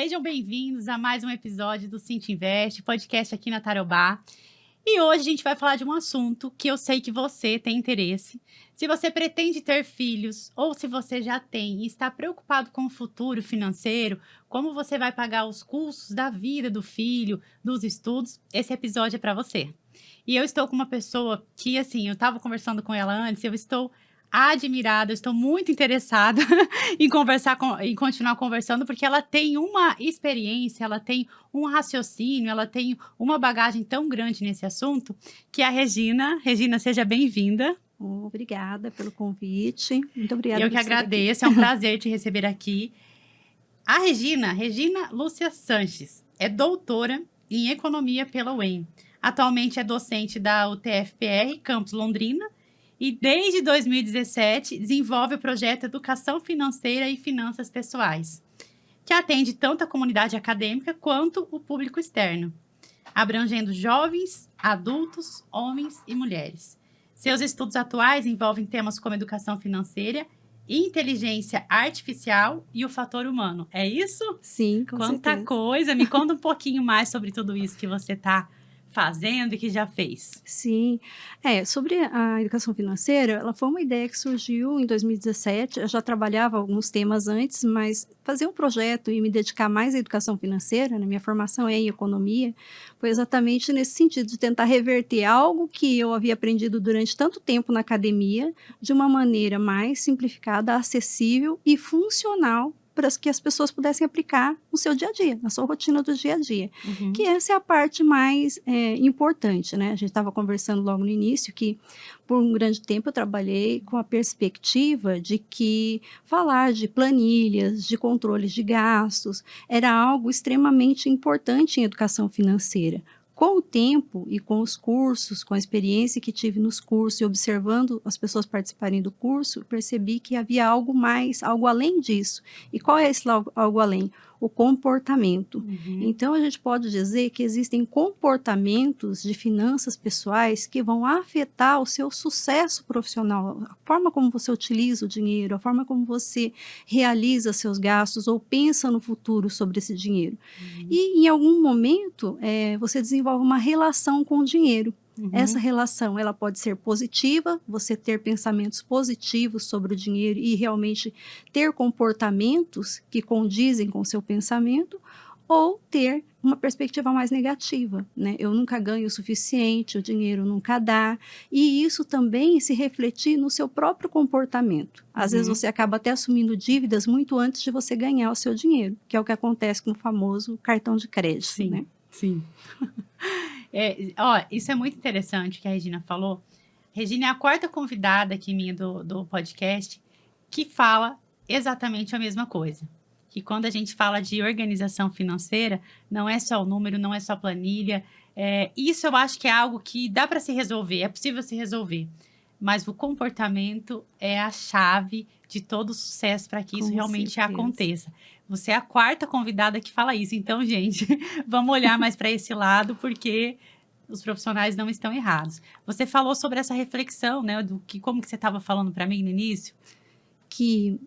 Sejam bem-vindos a mais um episódio do Cinti Invest, podcast aqui na Tarobá. E hoje a gente vai falar de um assunto que eu sei que você tem interesse. Se você pretende ter filhos ou se você já tem e está preocupado com o futuro financeiro, como você vai pagar os custos da vida do filho, dos estudos, esse episódio é para você. E eu estou com uma pessoa que, assim, eu estava conversando com ela antes, eu estou admirada, eu estou muito interessada em continuar conversando, porque ela tem uma experiência, ela tem um raciocínio, ela tem uma bagagem tão grande nesse assunto, que é a Regina. Regina, seja bem-vinda. Obrigada pelo convite. Muito obrigada Eu por que estar aqui. agradeço, é um prazer te receber aqui. A Regina Lúcia Sanches, é doutora em economia pela UEM. Atualmente é docente da UTFPR, Campus Londrina, e desde 2017 desenvolve o projeto Educação Financeira e Finanças Pessoais, que atende tanto a comunidade acadêmica quanto o público externo, abrangendo jovens, adultos, homens e mulheres. Seus estudos atuais envolvem temas como educação financeira, inteligência artificial e o fator humano. É isso? Sim, com Quanta certeza. coisa! Me conta um pouquinho mais sobre tudo isso que você está fazendo e que já fez. Sim. Sobre a educação financeira, ela foi uma ideia que surgiu em 2017. Eu já trabalhava alguns temas antes, mas fazer um projeto e me dedicar mais à educação financeira, na minha formação é em economia, foi exatamente nesse sentido, de tentar reverter algo que eu havia aprendido durante tanto tempo na academia, de uma maneira mais simplificada, acessível e funcional, para que as pessoas pudessem aplicar no seu dia a dia, na sua rotina do dia a dia. Que essa é a parte mais importante, né? A gente estava conversando logo no início que, por um grande tempo, eu trabalhei com a perspectiva de que falar de planilhas, de controles de gastos, era algo extremamente importante em educação financeira. Com o tempo e com os cursos, com a experiência que tive nos cursos e observando as pessoas participarem do curso, percebi que havia algo mais, algo além disso. E qual é esse algo além? O comportamento. Então, a gente pode dizer que existem comportamentos de finanças pessoais que vão afetar o seu sucesso profissional, a forma como você utiliza o dinheiro, a forma como você realiza seus gastos ou pensa no futuro sobre esse dinheiro. E, em algum momento, você desenvolve uma relação com o dinheiro. Essa relação, ela pode ser positiva, você ter pensamentos positivos sobre o dinheiro e realmente ter comportamentos que condizem com o seu pensamento, ou ter uma perspectiva mais negativa, né? Eu nunca ganho o suficiente, o dinheiro nunca dá, e isso também se refletir no seu próprio comportamento. Às vezes você acaba até assumindo dívidas muito antes de você ganhar o seu dinheiro, que é o que acontece com o famoso cartão de crédito, Sim, né? sim. Isso é muito interessante que a Regina falou. Regina é a quarta convidada aqui minha do podcast que fala exatamente a mesma coisa. Que quando a gente fala de organização financeira, não é só o número, não é só planilha. Isso eu acho que é algo que dá para se resolver, é possível se resolver. Mas o comportamento é a chave de todo o sucesso para que isso Com realmente certeza. aconteça. Você é a quarta convidada que fala isso. Então, gente, vamos olhar mais para esse lado, porque os profissionais não estão errados. Você falou sobre essa reflexão, né? Como que você estava falando para mim no início? Que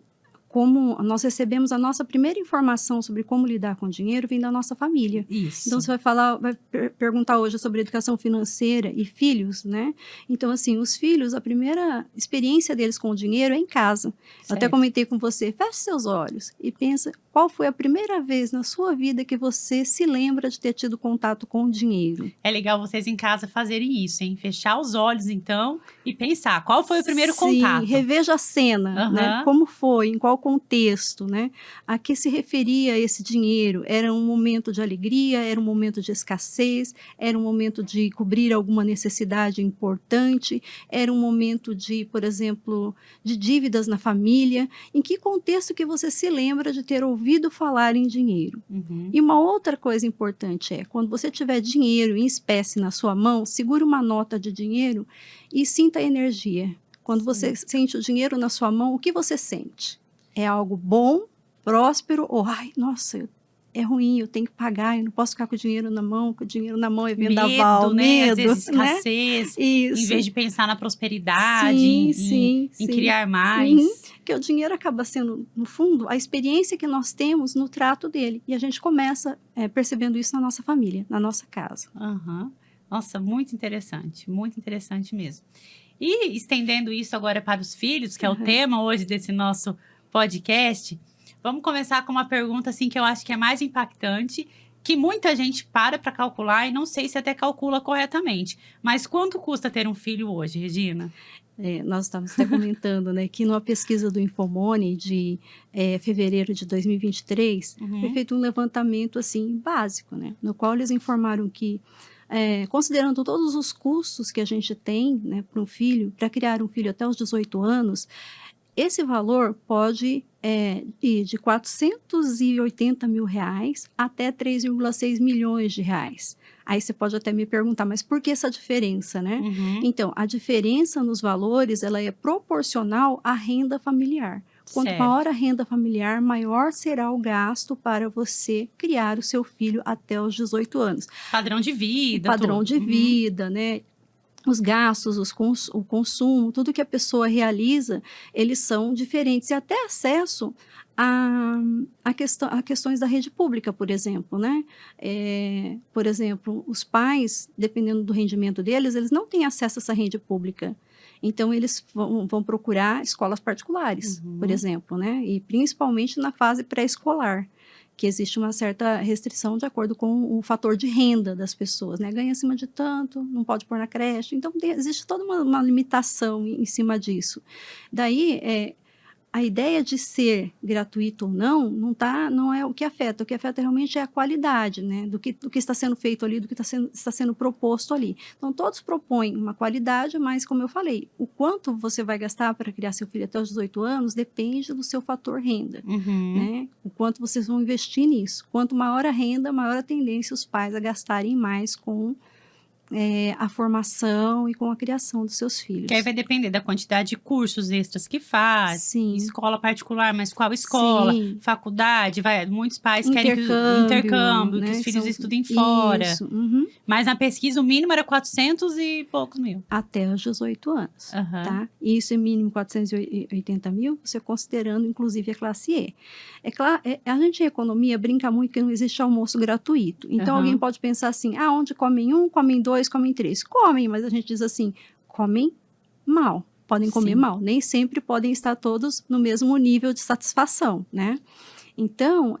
como nós recebemos a nossa primeira informação sobre como lidar com o dinheiro vem da nossa família. Isso. Então, você vai perguntar hoje sobre educação financeira e filhos, né? Então, assim, os filhos, a primeira experiência deles com o dinheiro é em casa. Eu até comentei com você, feche seus olhos e pensa qual foi a primeira vez na sua vida que você se lembra de ter tido contato com o dinheiro. É legal vocês em casa fazerem isso, hein? Fechar os olhos, então, e pensar qual foi o primeiro contato. Sim, reveja a cena, né? Como foi, em qual contexto, né? A que se referia esse dinheiro? Era um momento de alegria, era um momento de escassez, era um momento de cobrir alguma necessidade importante, era um momento de, por exemplo, de dívidas na família. Em que contexto que você se lembra de ter ouvido falar em dinheiro? E uma outra coisa importante é, quando você tiver dinheiro em espécie na sua mão, segure uma nota de dinheiro e sinta a energia. Quando você sente o dinheiro na sua mão, o que você sente? É algo bom, próspero ou, ai, nossa, é ruim, eu tenho que pagar, eu não posso ficar com o dinheiro na mão, porque o dinheiro na mão é vendaval, medo, Às vezes né? escassez, em Isso. vez de pensar na prosperidade, Sim. criar mais. Uhum. Porque o dinheiro acaba sendo, no fundo, a experiência que nós temos no trato dele. E a gente começa percebendo isso na nossa família, na nossa casa. Uhum. Nossa, muito interessante mesmo. E estendendo isso agora para os filhos, que é o tema hoje desse nosso podcast, vamos começar com uma pergunta assim que eu acho que é mais impactante, que muita gente para calcular e não sei se até calcula corretamente. Mas quanto custa ter um filho hoje, Regina? Nós estávamos até comentando, né, que numa pesquisa do Infomone de fevereiro de 2023, foi feito um levantamento assim básico, né, no qual eles informaram que considerando todos os custos que a gente tem, né, para um filho, para criar um filho até os 18 anos, esse valor pode ir de R$480 mil até R$3,6 milhões. Aí você pode até me perguntar, mas por que essa diferença, né? Então, a diferença nos valores, ela é proporcional à renda familiar. Quanto maior a renda familiar, maior será o gasto para você criar o seu filho até os 18 anos. Padrão de vida. Padrão de vida, né? Os gastos, o consumo, tudo que a pessoa realiza, eles são diferentes. E até acesso a questões da rede pública, por exemplo, né? Por exemplo, os pais, dependendo do rendimento deles, eles não têm acesso a essa rede pública. Então, eles vão procurar escolas particulares, por exemplo, né? E principalmente na fase pré-escolar, que existe uma certa restrição de acordo com o fator de renda das pessoas, né? Ganha acima de tanto, não pode pôr na creche. Então, existe toda uma limitação em cima disso. Daí, a ideia de ser gratuito ou não é o que afeta. O que afeta realmente é a qualidade, né? Do que está sendo feito ali, do que está sendo proposto ali. Então, todos propõem uma qualidade, mas, como eu falei, o quanto você vai gastar para criar seu filho até os 18 anos depende do seu fator renda, né? O quanto vocês vão investir nisso. Quanto maior a renda, maior a tendência os pais a gastarem mais com a formação e com a criação dos seus filhos. Que aí vai depender da quantidade de cursos extras que faz, Sim. Escola particular, mas qual escola, Sim. Faculdade, muitos pais querem intercâmbio, né? que os filhos estudem fora. Isso. Mas na pesquisa o mínimo era 400 e poucos mil. Até os 18 anos, tá? E isso é mínimo 480 mil, você considerando inclusive a classe E. A gente em economia brinca muito que não existe almoço gratuito. Então alguém pode pensar assim, onde comem um, comem dois, comem três. Comem, mas a gente diz assim, comem mal. Podem comer mal. Nem sempre podem estar todos no mesmo nível de satisfação, né? Então,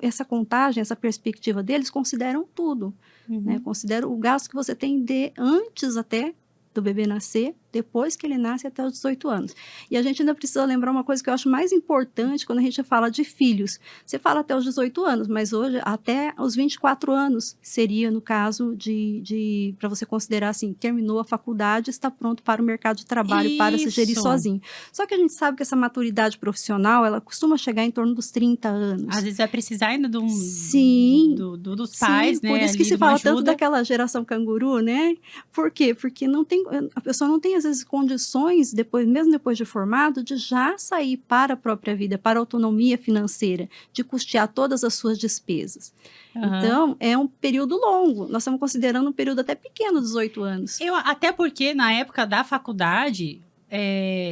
essa contagem, essa perspectiva deles, consideram tudo. Né? Consideram o gasto que você tem antes até do bebê nascer, depois que ele nasce até os 18 anos. E a gente ainda precisa lembrar uma coisa que eu acho mais importante quando a gente fala de filhos. Você fala até os 18 anos, mas hoje até os 24 anos seria no caso para você considerar assim, terminou a faculdade, está pronto para o mercado de trabalho, para se gerir sozinho. Só que a gente sabe que essa maturidade profissional, ela costuma chegar em torno dos 30 anos. Às vezes vai precisar ainda dos pais, né? Por isso que se fala tanto daquela geração canguru, né? Por quê? Porque a pessoa não tem às vezes condições, mesmo depois de formado, de já sair para a própria vida, para a autonomia financeira, de custear todas as suas despesas. Então, é um período longo. Nós estamos considerando um período até pequeno, 18 anos. Até porque, na época da faculdade,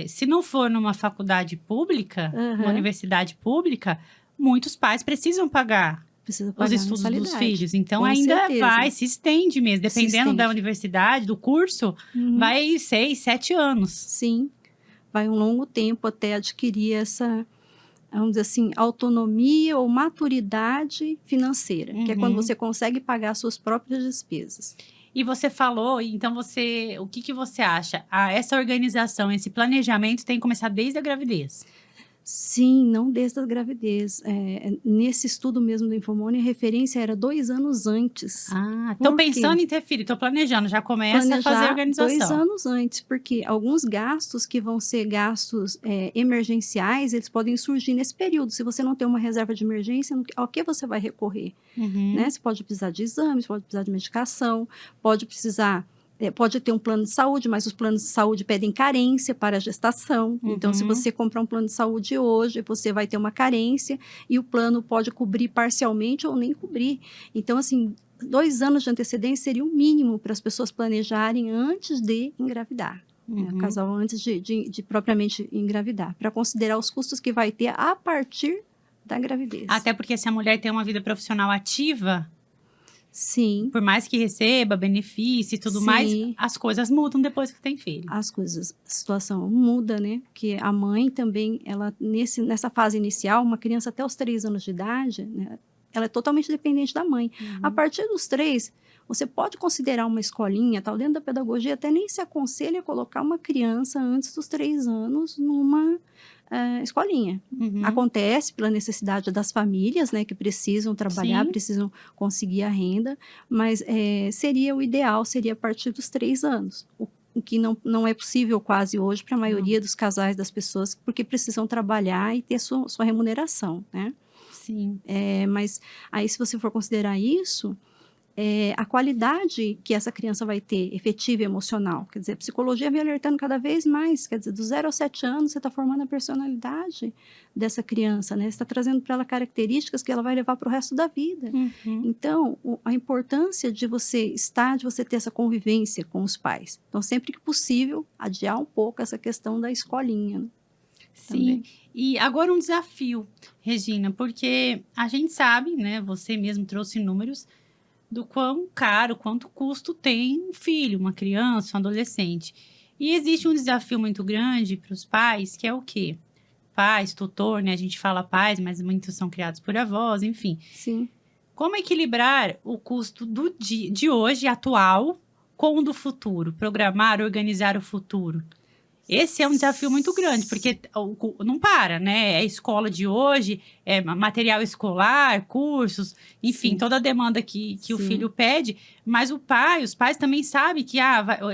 se não for numa faculdade pública, uma universidade pública, muitos pais precisam pagar os estudos dos filhos. Então, ainda se estende mesmo. Dependendo da universidade, do curso, vai 6, 7 anos. Sim, vai um longo tempo até adquirir essa, vamos dizer assim, autonomia ou maturidade financeira, que é quando você consegue pagar suas próprias despesas. E você falou, então o que você acha? Essa organização, esse planejamento tem que começar desde a gravidez? Sim, não desde a gravidez. Nesse estudo mesmo do Infomone, a referência era 2 anos antes. Estou pensando em ter filho, estou planejando, já começa a fazer a organização. 2 anos antes, porque alguns gastos que vão ser gastos emergenciais, eles podem surgir nesse período. Se você não tem uma reserva de emergência, ao que você vai recorrer? Né? Você pode precisar de exames, pode precisar de medicação, pode precisar Pode ter um plano de saúde, mas os planos de saúde pedem carência para a gestação. Então, se você comprar um plano de saúde hoje, você vai ter uma carência e o plano pode cobrir parcialmente ou nem cobrir. Então, assim, 2 anos de antecedência seria o mínimo para as pessoas planejarem antes de engravidar. Né? O casal antes de propriamente engravidar, para considerar os custos que vai ter a partir da gravidez. Até porque se a mulher tem uma vida profissional ativa, sim, por mais que receba benefício e tudo mais, as coisas mudam depois que tem filho. A situação muda, né? Porque a mãe também, ela nessa fase inicial, uma criança até os 3 anos de idade, né, ela é totalmente dependente da mãe. A partir dos 3, você pode considerar uma escolinha, tal, dentro da pedagogia, até nem se aconselha colocar uma criança antes dos 3 anos numa escolinha. Acontece pela necessidade das famílias, né, que precisam trabalhar, precisam conseguir a renda, mas seria o ideal, seria a partir dos 3 anos. O que não é possível quase hoje para a maioria dos casais, das pessoas, porque precisam trabalhar e ter sua remuneração, né? Sim. Mas aí, se você for considerar isso, a qualidade que essa criança vai ter, efetiva e emocional. Quer dizer, a psicologia vem alertando cada vez mais. Quer dizer, do 0 aos 7 anos, você está formando a personalidade dessa criança, né? Você está trazendo para ela características que ela vai levar para o resto da vida. Então, a importância de você ter essa convivência com os pais. Então, sempre que possível, adiar um pouco essa questão da escolinha, né? Sim, também. E agora um desafio, Regina, porque a gente sabe, né, você mesmo trouxe números do quão caro, quanto custo tem um filho, uma criança, um adolescente. E existe um desafio muito grande para os pais, que é o quê? Pais, tutor, né, a gente fala pais, mas muitos são criados por avós, enfim. Sim. Como equilibrar o custo de hoje, atual, com o do futuro? Programar, organizar o futuro. Esse é um desafio muito grande, porque não para, né? É escola de hoje, é material escolar, cursos, enfim, toda a demanda que o filho pede. Mas os pais também sabem que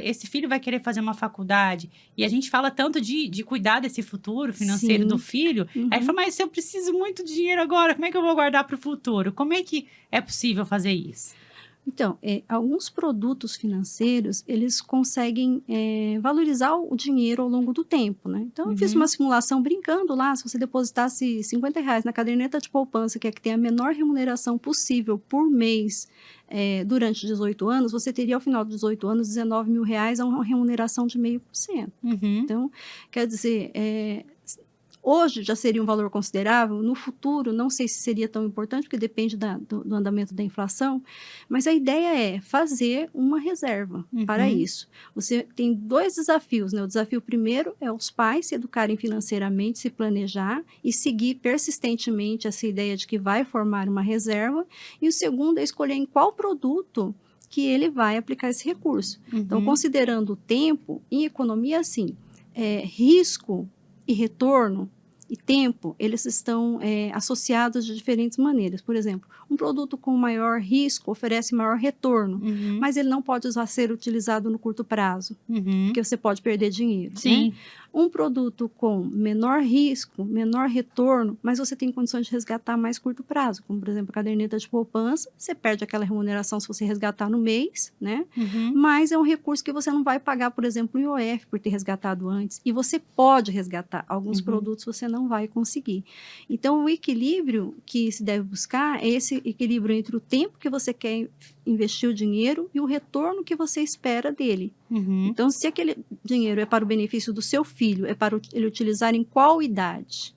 esse filho vai querer fazer uma faculdade. E a gente fala tanto de cuidar desse futuro financeiro do filho. Aí ele fala, mas eu preciso muito de dinheiro agora, como é que eu vou guardar para o futuro? Como é que é possível fazer isso? Então, alguns produtos financeiros, eles conseguem valorizar o dinheiro ao longo do tempo, né? Então, eu fiz uma simulação brincando lá, se você depositasse R$50 na caderneta de poupança, que é que tem a menor remuneração possível por mês durante 18 anos, você teria, ao final dos 18 anos, R$19 mil a uma remuneração de 0,5%. Então, quer dizer... Hoje já seria um valor considerável, no futuro não sei se seria tão importante, porque depende do andamento da inflação, mas a ideia é fazer uma reserva para isso. Você tem 2 desafios, né? O desafio primeiro é os pais se educarem financeiramente, se planejar e seguir persistentemente essa ideia de que vai formar uma reserva, e o segundo é escolher em qual produto que ele vai aplicar esse recurso. Então, considerando o tempo, em economia, assim, risco e retorno e tempo, eles estão associados de diferentes maneiras. Por exemplo, um produto com maior risco oferece maior retorno, mas ele não pode ser utilizado no curto prazo, porque você pode perder dinheiro. Sim. Né? Um produto com menor risco, menor retorno, mas você tem condições de resgatar mais curto prazo, como, por exemplo, a caderneta de poupança, você perde aquela remuneração se você resgatar no mês, né? Mas é um recurso que você não vai pagar, por exemplo, o IOF por ter resgatado antes, e você pode resgatar. Alguns produtos você não vai conseguir. Então, o equilíbrio que se deve buscar é esse equilíbrio entre o tempo que você quer investir o dinheiro e o retorno que você espera dele. Então, se aquele dinheiro é para o benefício do seu filho, é para ele utilizar em qual idade?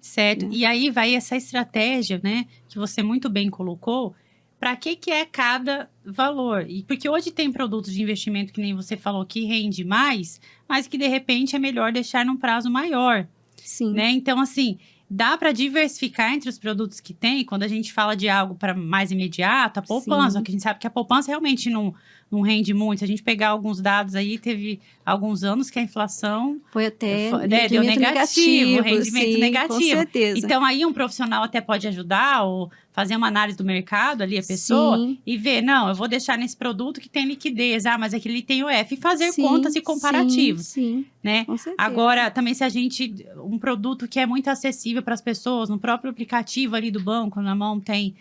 Certo. E aí vai essa estratégia, né, que você muito bem colocou, para que é cada valor. E porque hoje tem produtos de investimento, que nem você falou, que rende mais, mas que de repente é melhor deixar num prazo maior. Sim. Né? Então, assim, dá para diversificar entre os produtos que tem. Quando a gente fala de algo para mais imediato, a poupança, que a gente sabe que a poupança realmente não rende muito. Se a gente pegar alguns dados aí, teve alguns anos que a inflação foi até deu negativo, rendimento negativo. Com certeza. Então, aí um profissional até pode ajudar ou fazer uma análise do mercado ali, a pessoa, e ver, não, eu vou deixar nesse produto que tem liquidez, mas aquele tem o F, e fazer contas e comparativos. Sim, né? Com certeza. Agora, também se a gente, um produto que é muito acessível para as pessoas, no próprio aplicativo ali do banco, na mão tem,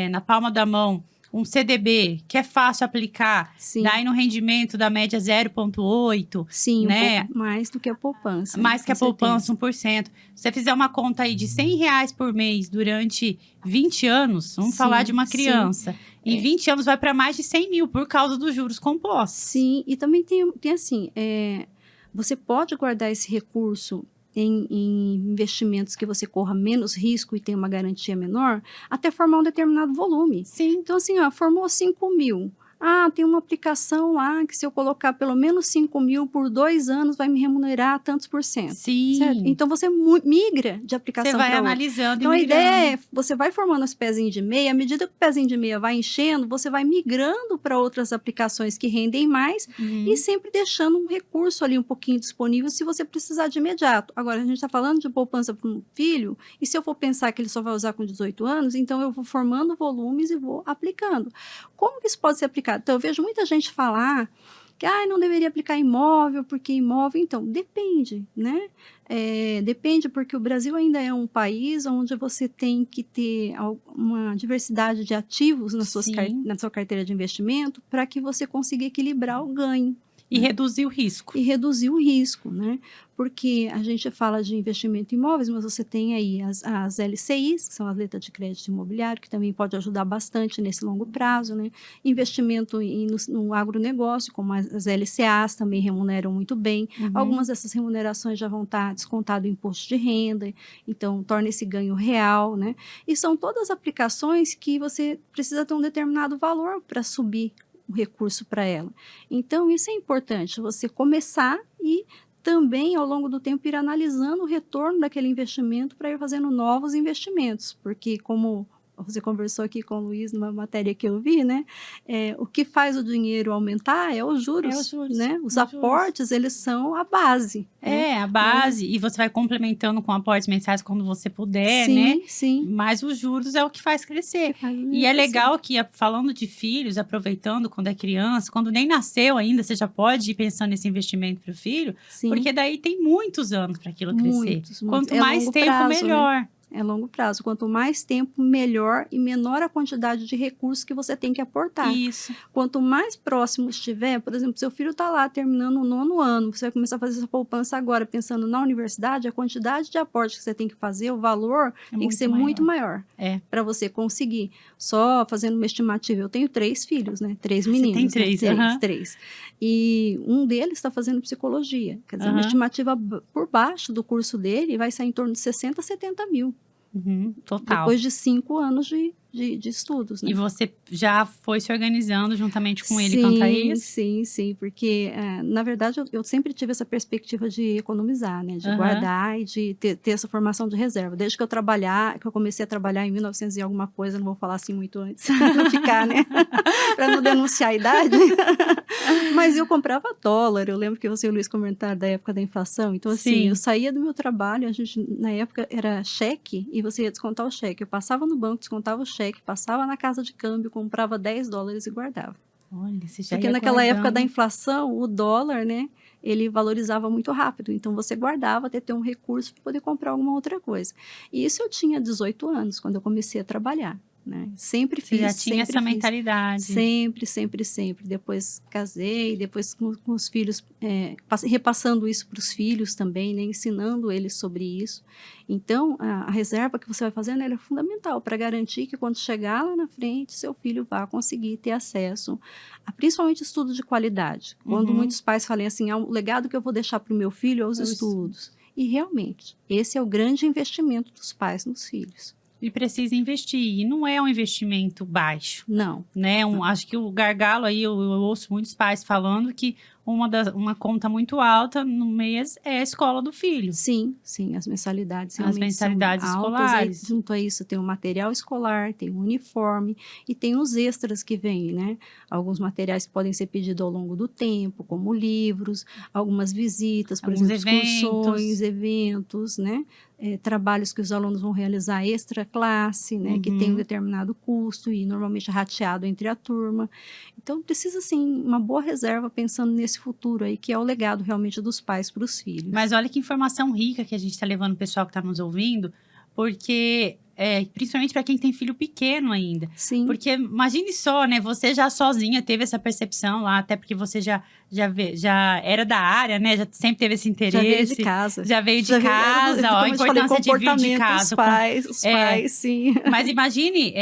na palma da mão, um CDB, que é fácil aplicar, Sim. daí no rendimento da média 0,8, Sim, né? um pouco mais do que a poupança. Mais que a com certeza. poupança, 1%. Se você fizer uma conta aí de R$ 100 por mês durante 20 anos, vamos Sim, falar de uma sim. criança, em 20 anos vai para mais de 100 mil por causa dos juros compostos. Sim, e também tem assim, você pode guardar esse recurso em investimentos que você corra menos risco e tenha uma garantia menor, até formar um determinado volume. Sim, Então, assim, formou 5 mil. Ah, tem uma aplicação lá que se eu colocar pelo menos 5 mil por 2 anos vai me remunerar tantos por cento. sim. Certo? Então, você migra de Você aplicação vai para outra. analisando Então, e a migrando. ideia é, você vai formando os pezinhos de meia, à medida que o pezinho de meia vai enchendo, você vai migrando para outras aplicações que rendem mais Uhum. e sempre deixando um recurso ali um pouquinho disponível se você precisar de imediato. Agora, a gente está falando de poupança para um filho, e se eu for pensar que ele só vai usar com 18 anos, então eu vou formando volumes e vou aplicando. Como que isso pode ser aplicado? Então, eu vejo muita gente falar que não deveria aplicar imóvel, porque imóvel... Então, depende, né? Depende, porque o Brasil ainda é um país onde você tem que ter uma diversidade de ativos na sua carteira de investimento para que você consiga equilibrar o ganho. E reduzir o risco. E reduzir o risco, né? Porque a gente fala de investimento em imóveis, mas você tem aí as LCIs, que são as letras de crédito imobiliário, que também pode ajudar bastante nesse longo prazo, né? Investimento no agronegócio, como as LCAs, também remuneram muito bem. Uhum. Algumas dessas remunerações já vão estar descontado o imposto de renda, então torna esse ganho real, né? E são todas aplicações que você precisa ter um determinado valor para subir o recurso para ela. Então, isso é importante, você começar e também, ao longo do tempo, ir analisando o retorno daquele investimento para ir fazendo novos investimentos, porque como você conversou aqui com o Luiz numa matéria que eu vi, né? O que faz o dinheiro aumentar é os juros, né? Os aportes, eles são a base. A base, e você vai complementando com aportes mensais quando você puder, sim, né? Sim, mas os juros é o que faz crescer. E é legal que, falando de filhos, aproveitando quando é criança, quando nem nasceu ainda, você já pode ir pensando nesse investimento para o filho, porque daí tem muitos anos para aquilo crescer. Quanto mais tempo, melhor. Né? É longo prazo. Quanto mais tempo, melhor e menor a quantidade de recursos que você tem que aportar. Isso. Quanto mais próximo estiver, por exemplo, seu filho está lá terminando o 9º ano, você vai começar a fazer essa poupança agora, pensando na universidade, a quantidade de aporte que você tem que fazer, o valor tem que ser muito maior para você conseguir. Só fazendo uma estimativa, eu tenho 3 filhos, né? 3 meninos. Você tem 3, né? 3. E um deles está fazendo psicologia. Quer dizer, uma estimativa por baixo do curso dele vai sair em torno de 60, 70 mil. Total. Depois de 5 anos de estudos, né? E você já foi se organizando juntamente com ele quanto a isso? Sim, porque, na verdade, eu sempre tive essa perspectiva de economizar, né? De guardar e de ter essa formação de reserva. Desde que eu comecei a trabalhar em 1900 e alguma coisa, não vou falar assim muito antes, para não ficar, né? Para não denunciar a idade. Mas eu comprava dólar, eu lembro que você e o Luiz comentaram da época da inflação, então assim, eu saía do meu trabalho, a gente, na época, era cheque, e você ia descontar o cheque. Eu passava no banco, descontava o cheque, passava na casa de câmbio, comprava $10 e guardava. Olha, você já Porque naquela época da inflação, o dólar, né, ele valorizava muito rápido, então você guardava até ter um recurso para poder comprar alguma outra coisa. E isso eu tinha 18 anos, quando eu comecei a trabalhar. Né? Sempre fiz. Você já tinha essa mentalidade. Sempre. Depois casei, depois com os filhos, repassando isso para os filhos também, né? Ensinando eles sobre isso. Então, a reserva que você vai fazendo ela é fundamental para garantir que quando chegar lá na frente, seu filho vai conseguir ter acesso a principalmente estudo de qualidade. Quando muitos pais falam assim, o legado que eu vou deixar para o meu filho é os estudos. E realmente, esse é o grande investimento dos pais nos filhos. E precisa investir. E não é um investimento baixo. Não. Né? Acho que o gargalo aí, eu ouço muitos pais falando que uma conta muito alta no mês é a escola do filho. Sim, as mensalidades As mensalidades são escolares. Altas, junto a isso tem o material escolar, tem o uniforme e tem os extras que vêm, né? Alguns materiais que podem ser pedidos ao longo do tempo, como livros, algumas visitas, por exemplo, excursões, eventos, né? Trabalhos que os alunos vão realizar extra classe, né? Que tem um determinado custo e normalmente rateado entre a turma. Então, precisa, sim, uma boa reserva pensando nesse futuro aí, que é o legado realmente dos pais para os filhos. Mas olha que informação rica que a gente está levando o pessoal que está nos ouvindo, porque principalmente para quem tem filho pequeno ainda. Sim. Porque imagine só, né? Você já sozinha teve essa percepção lá, até porque você já era da área, né? Já sempre teve esse interesse. Já veio de casa. Já veio de casa, ó, a importância de vir de casa. Os pais, sim. Mas imagine,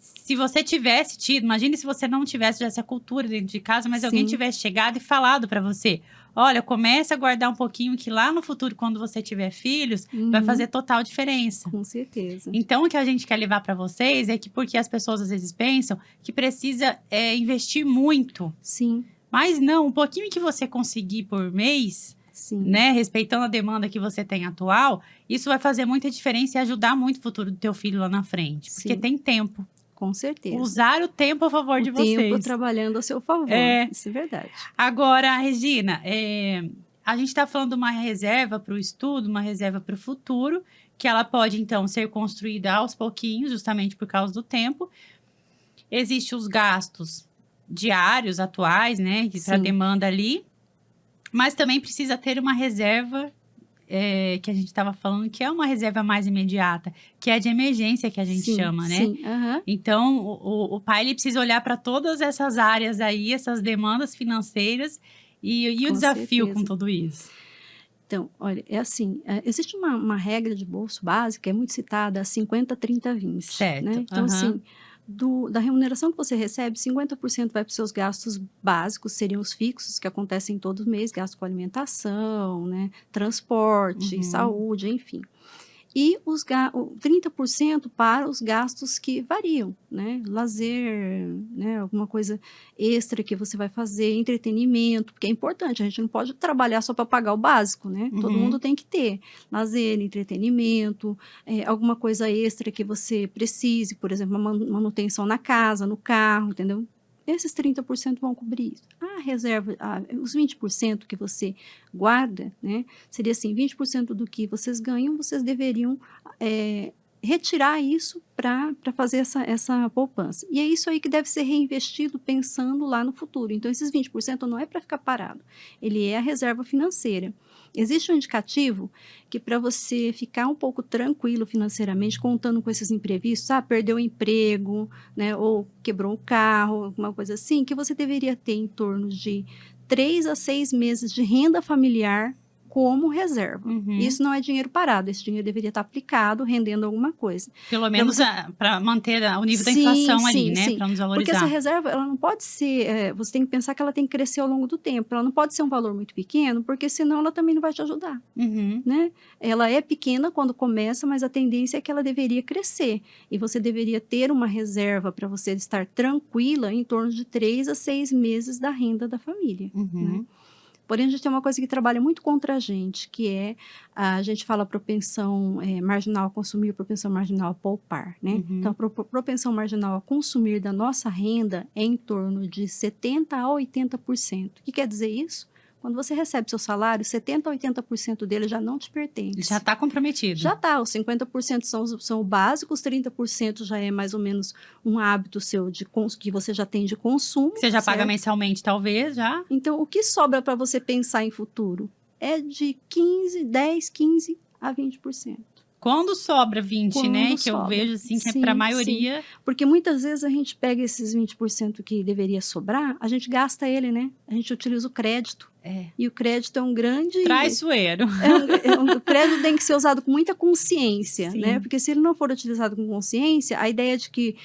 se você tivesse tido, imagine se você não tivesse essa cultura dentro de casa, mas alguém tivesse chegado e falado para você, olha, comece a guardar um pouquinho que lá no futuro, quando você tiver filhos, vai fazer total diferença. Com certeza. Então, o que a gente quer levar para vocês é que, porque as pessoas às vezes pensam que precisa investir muito. Sim. Mas não, um pouquinho que você conseguir por mês, sim, né, respeitando a demanda que você tem atual, isso vai fazer muita diferença e ajudar muito o futuro do teu filho lá na frente. Porque Sim. tem tempo. Com certeza. Usar o tempo a favor de vocês. O tempo trabalhando a seu favor. Isso é verdade. Agora, Regina, a gente está falando de uma reserva para o estudo, uma reserva para o futuro, que ela pode, então, ser construída aos pouquinhos, justamente por causa do tempo. Existem os gastos diários, atuais, né, para a demanda ali. Mas também precisa ter uma reserva, que a gente estava falando, que é uma reserva mais imediata, que é a de emergência, que a gente chama, né? Sim. Então, o pai ele precisa olhar para todas essas áreas aí, essas demandas financeiras e o desafio com tudo isso. Então, olha, é assim, existe uma regra de bolso básica, é muito citada, 50-30-20. Certo. Né? Então, assim, da remuneração que você recebe, 50% vai para os seus gastos básicos, seriam os fixos, que acontecem todo mês, gasto com alimentação, né, transporte, saúde, enfim. E 30% para os gastos que variam, né? Lazer, né? Alguma coisa extra que você vai fazer, entretenimento, porque é importante, a gente não pode trabalhar só para pagar o básico, né? Todo mundo tem que ter lazer, entretenimento, alguma coisa extra que você precise, por exemplo, uma manutenção na casa, no carro, entendeu? Esses 30% vão cobrir isso. A reserva, os 20% que você guarda, né, seria assim, 20% do que vocês ganham, vocês deveriam retirar isso para fazer essa poupança. E é isso aí que deve ser reinvestido pensando lá no futuro. Então, esses 20% não é para ficar parado, ele é a reserva financeira. Existe um indicativo que para você ficar um pouco tranquilo financeiramente, contando com esses imprevistos, perdeu o emprego, né, ou quebrou o carro, alguma coisa assim, que você deveria ter em torno de 3 a 6 meses de renda familiar como reserva. Isso não é dinheiro parado, esse dinheiro deveria estar aplicado, rendendo alguma coisa. Pelo menos para manter o nível da inflação ali, né? Para nos valorizar. Porque essa reserva, ela não pode ser, você tem que pensar que ela tem que crescer ao longo do tempo, ela não pode ser um valor muito pequeno, porque senão ela também não vai te ajudar, né? Ela é pequena quando começa, mas a tendência é que ela deveria crescer, e você deveria ter uma reserva para você estar tranquila em torno de 3 a 6 meses da renda da família, né? Porém, a gente tem uma coisa que trabalha muito contra a gente, que é, a gente fala propensão marginal a consumir, propensão marginal a poupar, né? Então, a propensão marginal a consumir da nossa renda é em torno de 70% a 80%. O que quer dizer isso? Quando você recebe seu salário, 70% a 80% dele já não te pertence. Já está comprometido. Já está, os 50% são o básico, os 30% já é mais ou menos um hábito seu que você já tem de consumo. Que você já paga mensalmente, talvez, já. Então, o que sobra para você pensar em futuro é de 10, 15 a 20%. Quando sobra 20%, né? Que eu vejo assim, que é para a maioria. Sim. Porque muitas vezes a gente pega esses 20% que deveria sobrar, a gente gasta ele, né? A gente utiliza o crédito. E o crédito é um grande... Traiçoeiro. O crédito tem que ser usado com muita consciência, né? Porque se ele não for utilizado com consciência, a ideia de que,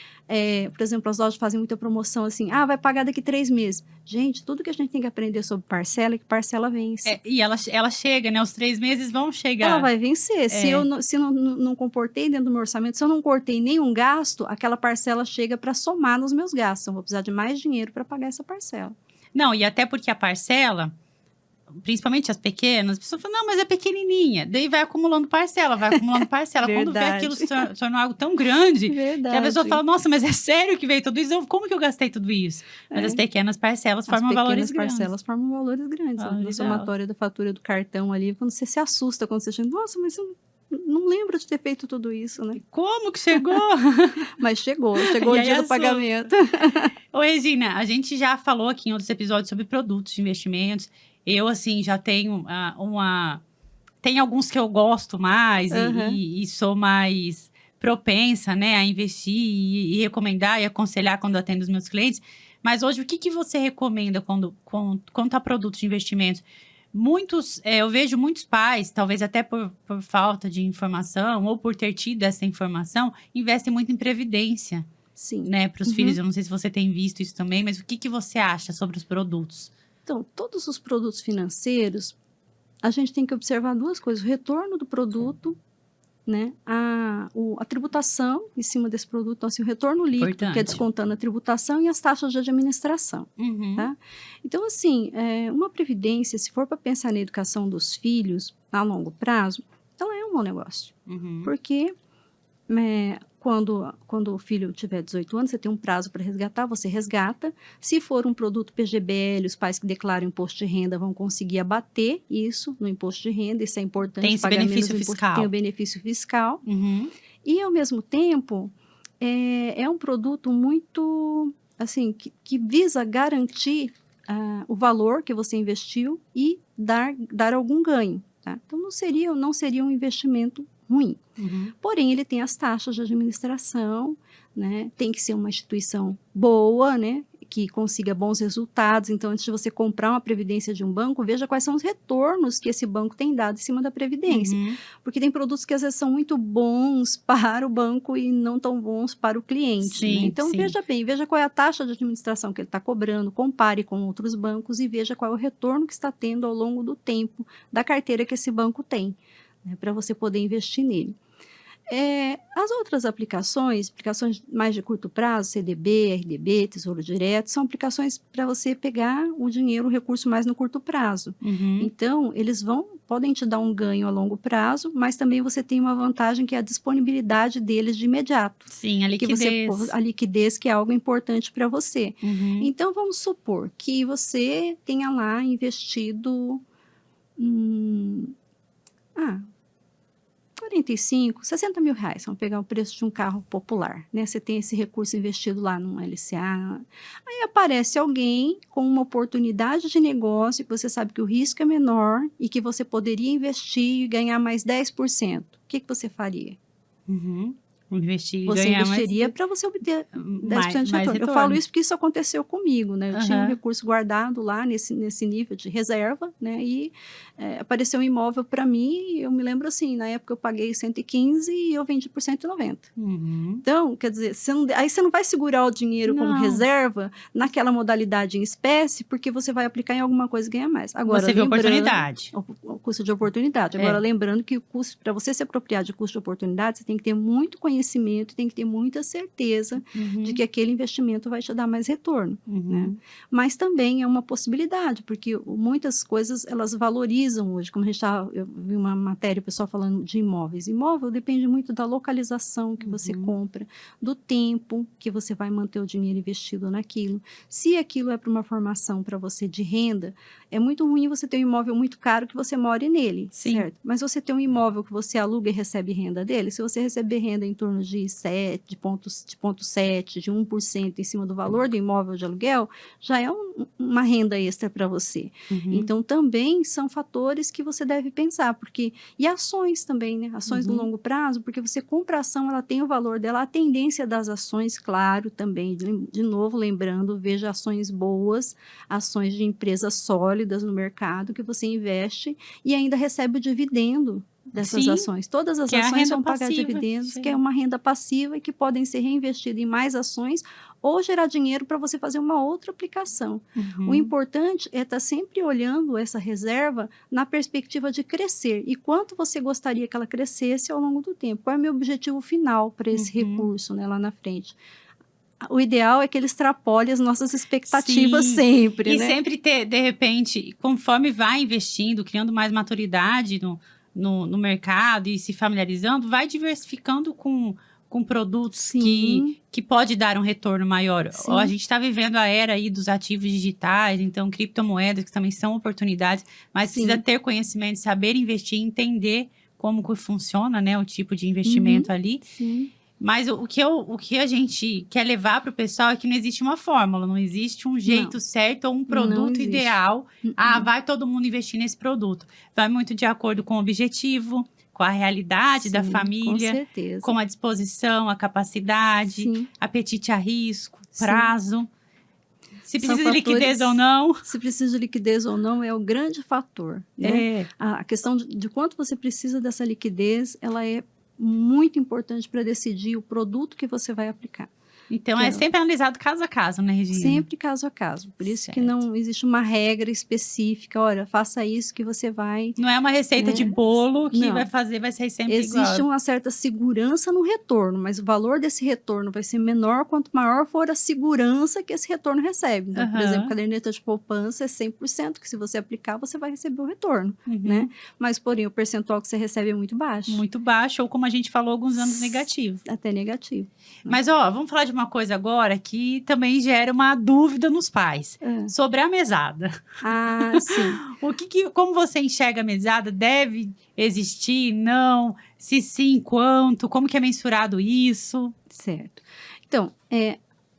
por exemplo, as lojas fazem muita promoção assim, vai pagar daqui 3 meses. Gente, tudo que a gente tem que aprender sobre parcela é que parcela vence. E ela chega, né? Os 3 meses vão chegar. Ela vai vencer. Se eu não comportei dentro do meu orçamento, se eu não cortei nenhum gasto, aquela parcela chega para somar nos meus gastos. Eu vou precisar de mais dinheiro para pagar essa parcela. Não, e até porque a parcela... Principalmente as pequenas, as pessoas falam, não, mas é pequenininha. Daí vai acumulando parcela. Quando vê aquilo se tornou algo tão grande, que a pessoa fala, nossa, mas é sério que veio tudo isso? Como que eu gastei tudo isso? Mas as pequenas parcelas formam valores grandes. As pequenas parcelas formam valores grandes. Na somatória da fatura do cartão ali, quando você se assusta, quando você diz, nossa, mas eu não lembro de ter feito tudo isso, né? Como que chegou? Mas chegou o dia do pagamento. Ô, Regina, a gente já falou aqui em outros episódios sobre produtos de investimentos. Eu, assim, já tenho tem alguns que eu gosto mais e sou mais propensa, né, a investir e recomendar e aconselhar quando eu atendo os meus clientes. Mas hoje, o que você recomenda quanto a produtos de investimento? Eu vejo muitos pais, talvez até por falta de informação ou por ter tido essa informação, investem muito em previdência, Sim. né, para os filhos. Eu não sei se você tem visto isso também, mas o que você acha sobre os produtos? Então, todos os produtos financeiros, a gente tem que observar duas coisas: o retorno do produto, né, a tributação em cima desse produto, então, assim, o retorno líquido, Importante. que é descontando a tributação, e as taxas de administração. Uhum. Tá? Então, assim, uma previdência, se for para pensar na educação dos filhos a longo prazo, ela é um bom negócio. Uhum. Porque quando o filho tiver 18 anos, você tem um prazo para resgatar, você resgata. Se for um produto PGBL, os pais que declaram imposto de renda vão conseguir abater isso no imposto de renda, isso é importante. Tem esse benefício fiscal. Tem o benefício fiscal. Uhum. E, ao mesmo tempo, é um produto muito, assim, que visa garantir o valor que você investiu e dar algum ganho. Tá? Então, não seria um investimento ruim. Uhum. Porém, ele tem as taxas de administração, né? Tem que ser uma instituição boa, né? Que consiga bons resultados. Então, antes de você comprar uma previdência de um banco, veja quais são os retornos que esse banco tem dado em cima da previdência. Uhum. Porque tem produtos que às vezes são muito bons para o banco e não tão bons para o cliente. Sim, né? Então, sim. veja qual é a taxa de administração que ele está cobrando, compare com outros bancos e veja qual é o retorno que está tendo ao longo do tempo da carteira que esse banco tem, né, para você poder investir nele. As outras aplicações mais de curto prazo, CDB, RDB, Tesouro Direto, são aplicações para você pegar o dinheiro, o recurso mais no curto prazo. Uhum. Então, eles podem te dar um ganho a longo prazo, mas também você tem uma vantagem que é a disponibilidade deles de imediato. Sim, a liquidez. A liquidez, que é algo importante para você. Uhum. Então, vamos supor que você tenha lá investido 45, 60 mil reais, vamos pegar o preço de um carro popular, né? Você tem esse recurso investido lá num LCA, aí aparece alguém com uma oportunidade de negócio, que você sabe que o risco é menor e que você poderia investir e ganhar mais 10%. O que você faria? Uhum. Investir e Você ganhar investiria para você obter 10% de mais retorno. Eu falo isso porque isso aconteceu comigo, né? Eu tinha um recurso guardado lá nesse nível de reserva, né? E apareceu um imóvel para mim, e eu me lembro assim, na época eu paguei 115 e eu vendi por 190. Uhum. Então, quer dizer, aí você não vai segurar o dinheiro como reserva naquela modalidade em espécie, porque você vai aplicar em alguma coisa e ganhar mais. Agora, você vê oportunidade. O custo de oportunidade. Agora, lembrando que o custo, para você se apropriar de custo de oportunidade, você tem que ter muito conhecimento, tem que ter muita certeza de que aquele investimento vai te dar mais retorno. Né? Mas também é uma possibilidade, porque muitas coisas elas valorizam hoje, como eu vi uma matéria, o pessoal falando de imóveis. Imóvel depende muito da localização que você compra, do tempo que você vai manter o dinheiro investido naquilo. Se aquilo é para uma formação para você de renda, é muito ruim você ter um imóvel muito caro que você more nele, certo? Mas você ter um imóvel que você aluga e recebe renda dele, se você receber renda em torno de 0,7%, de 1% em cima do valor do imóvel de aluguel, já é uma renda extra para você. Então, também são fatores que você deve pensar, e ações também, né? Ações no longo prazo, porque você compra a ação, ela tem o valor dela, a tendência das ações, claro, também, de novo, lembrando, veja ações boas, ações de empresas sólidas no mercado, que você investe e ainda recebe o dividendo dessas ações. Todas as ações vão pagar dividendos, que é uma renda passiva e que podem ser reinvestidas em mais ações ou gerar dinheiro para você fazer uma outra aplicação. O importante é estar sempre olhando essa reserva na perspectiva de crescer. E quanto você gostaria que ela crescesse ao longo do tempo? Qual é o meu objetivo final para esse recurso, né, lá na frente? O ideal é que ele extrapole as nossas expectativas sempre, né? E sempre ter, de repente, conforme vai investindo, criando mais maturidade no mercado e se familiarizando, vai diversificando com produtos que pode dar um retorno maior. A gente está vivendo a era aí dos ativos digitais, então criptomoedas que também são oportunidades, mas precisa ter conhecimento, saber investir, entender como que funciona, né, o tipo de investimento ali. Mas o que a gente quer levar para o pessoal é que não existe uma fórmula, não existe um jeito certo ou um produto ideal. Vai todo mundo investir nesse produto. Vai muito de acordo com o objetivo, com a realidade da Sim, família, com certeza. com a disposição, a capacidade, Sim. apetite a risco, Sim. prazo, se São precisa de liquidez ou não. Se precisa de liquidez ou não é o grande fator, né? É, A questão de quanto você precisa dessa liquidez, ela é muito importante para decidir o produto que você vai aplicar. então Que é é- sempre analisado caso a caso, né, Regina? Sempre caso a caso. Por isso que Certo. não existe uma regra específica. Olha, faça isso que você vai. Não é uma receita Né? de bolo que Não. vai ser sempre Existe igual. uma certa segurança no retorno, mas o valor desse retorno vai ser menor quanto maior for a segurança que esse retorno recebe. Então, por Aham. exemplo, caderneta de poupança é 100%, que se você aplicar, você vai receber o retorno, Uhum. né? Mas, porém, o percentual que você recebe é muito baixo. Muito baixo, ou como a gente falou, alguns anos negativo. Até negativo. Mas, ó, vamos falar de uma coisa agora que também gera uma dúvida nos pais. É. Sobre a mesada. Ah, sim. Como você enxerga a mesada? Deve existir? Não? Se sim, quanto? Como que é mensurado isso? Certo. Então,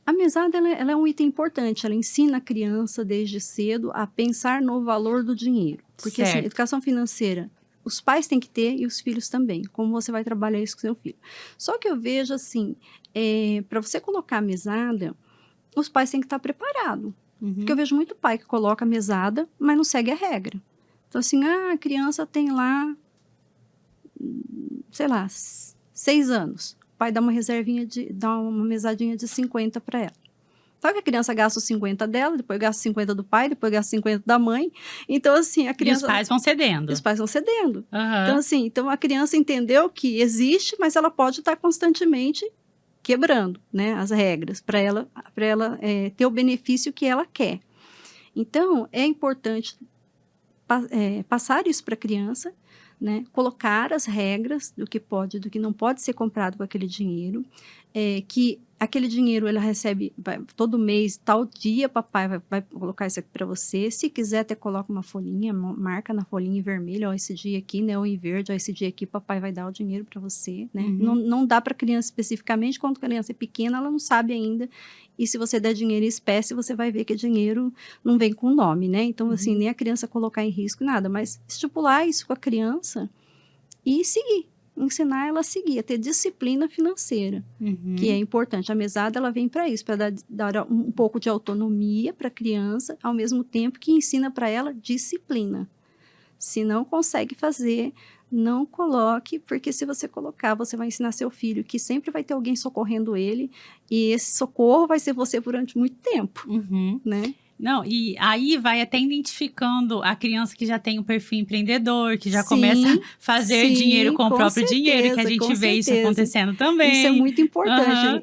a mesada ela é um item importante. Ela ensina a criança desde cedo a pensar no valor do dinheiro. Porque, assim, Certo. educação financeira, os pais têm que ter e os filhos também. Como você vai trabalhar isso com seu filho. Só que eu vejo, assim, para você colocar a mesada, os pais têm que estar preparados. Uhum. Porque eu vejo muito pai que coloca a mesada, mas não segue a regra. Então, assim, a criança tem lá, sei lá, 6 anos. O pai dá uma reservinha, dá uma mesadinha de 50 para ela. Sabe que a criança gasta os 50 dela, depois gasta os 50 do pai, depois gasta os 50 da mãe. Então, assim, a criança... E os pais vão cedendo. Os pais vão cedendo. Aham. Então, assim, a criança entendeu que existe, mas ela pode estar constantemente quebrando, né, as regras para ela ter o benefício que ela quer. Então, é importante passar isso para a criança, né, colocar as regras do que pode e do que não pode ser comprado com aquele dinheiro, que aquele dinheiro ela recebe todo mês, tal dia, papai vai colocar isso aqui para você. Se quiser, até coloca uma folhinha, marca na folhinha em vermelho, ó, esse dia aqui, né, ou em verde, ó, esse dia aqui, papai vai dar o dinheiro para você, né? Uhum. Não dá para criança especificamente, quando a criança é pequena, ela não sabe ainda. E se você der dinheiro em espécie, você vai ver que dinheiro não vem com nome, né? Então, assim, nem a criança colocar em risco, nada, mas estipular isso com a criança e seguir. Ensinar ela a seguir, a ter disciplina financeira, Uhum. que é importante. A mesada, ela vem para isso, para dar um pouco de autonomia para a criança, ao mesmo tempo que ensina para ela disciplina. Se não consegue fazer, não coloque, porque se você colocar, você vai ensinar seu filho que sempre vai ter alguém socorrendo ele, e esse socorro vai ser você durante muito tempo, Uhum. né? Não, e aí vai até identificando a criança que já tem um perfil empreendedor, que já Sim, começa a fazer sim, dinheiro com o com próprio dinheiro, que a certeza, gente com vê isso certeza. acontecendo também. Isso é muito importante, Aham.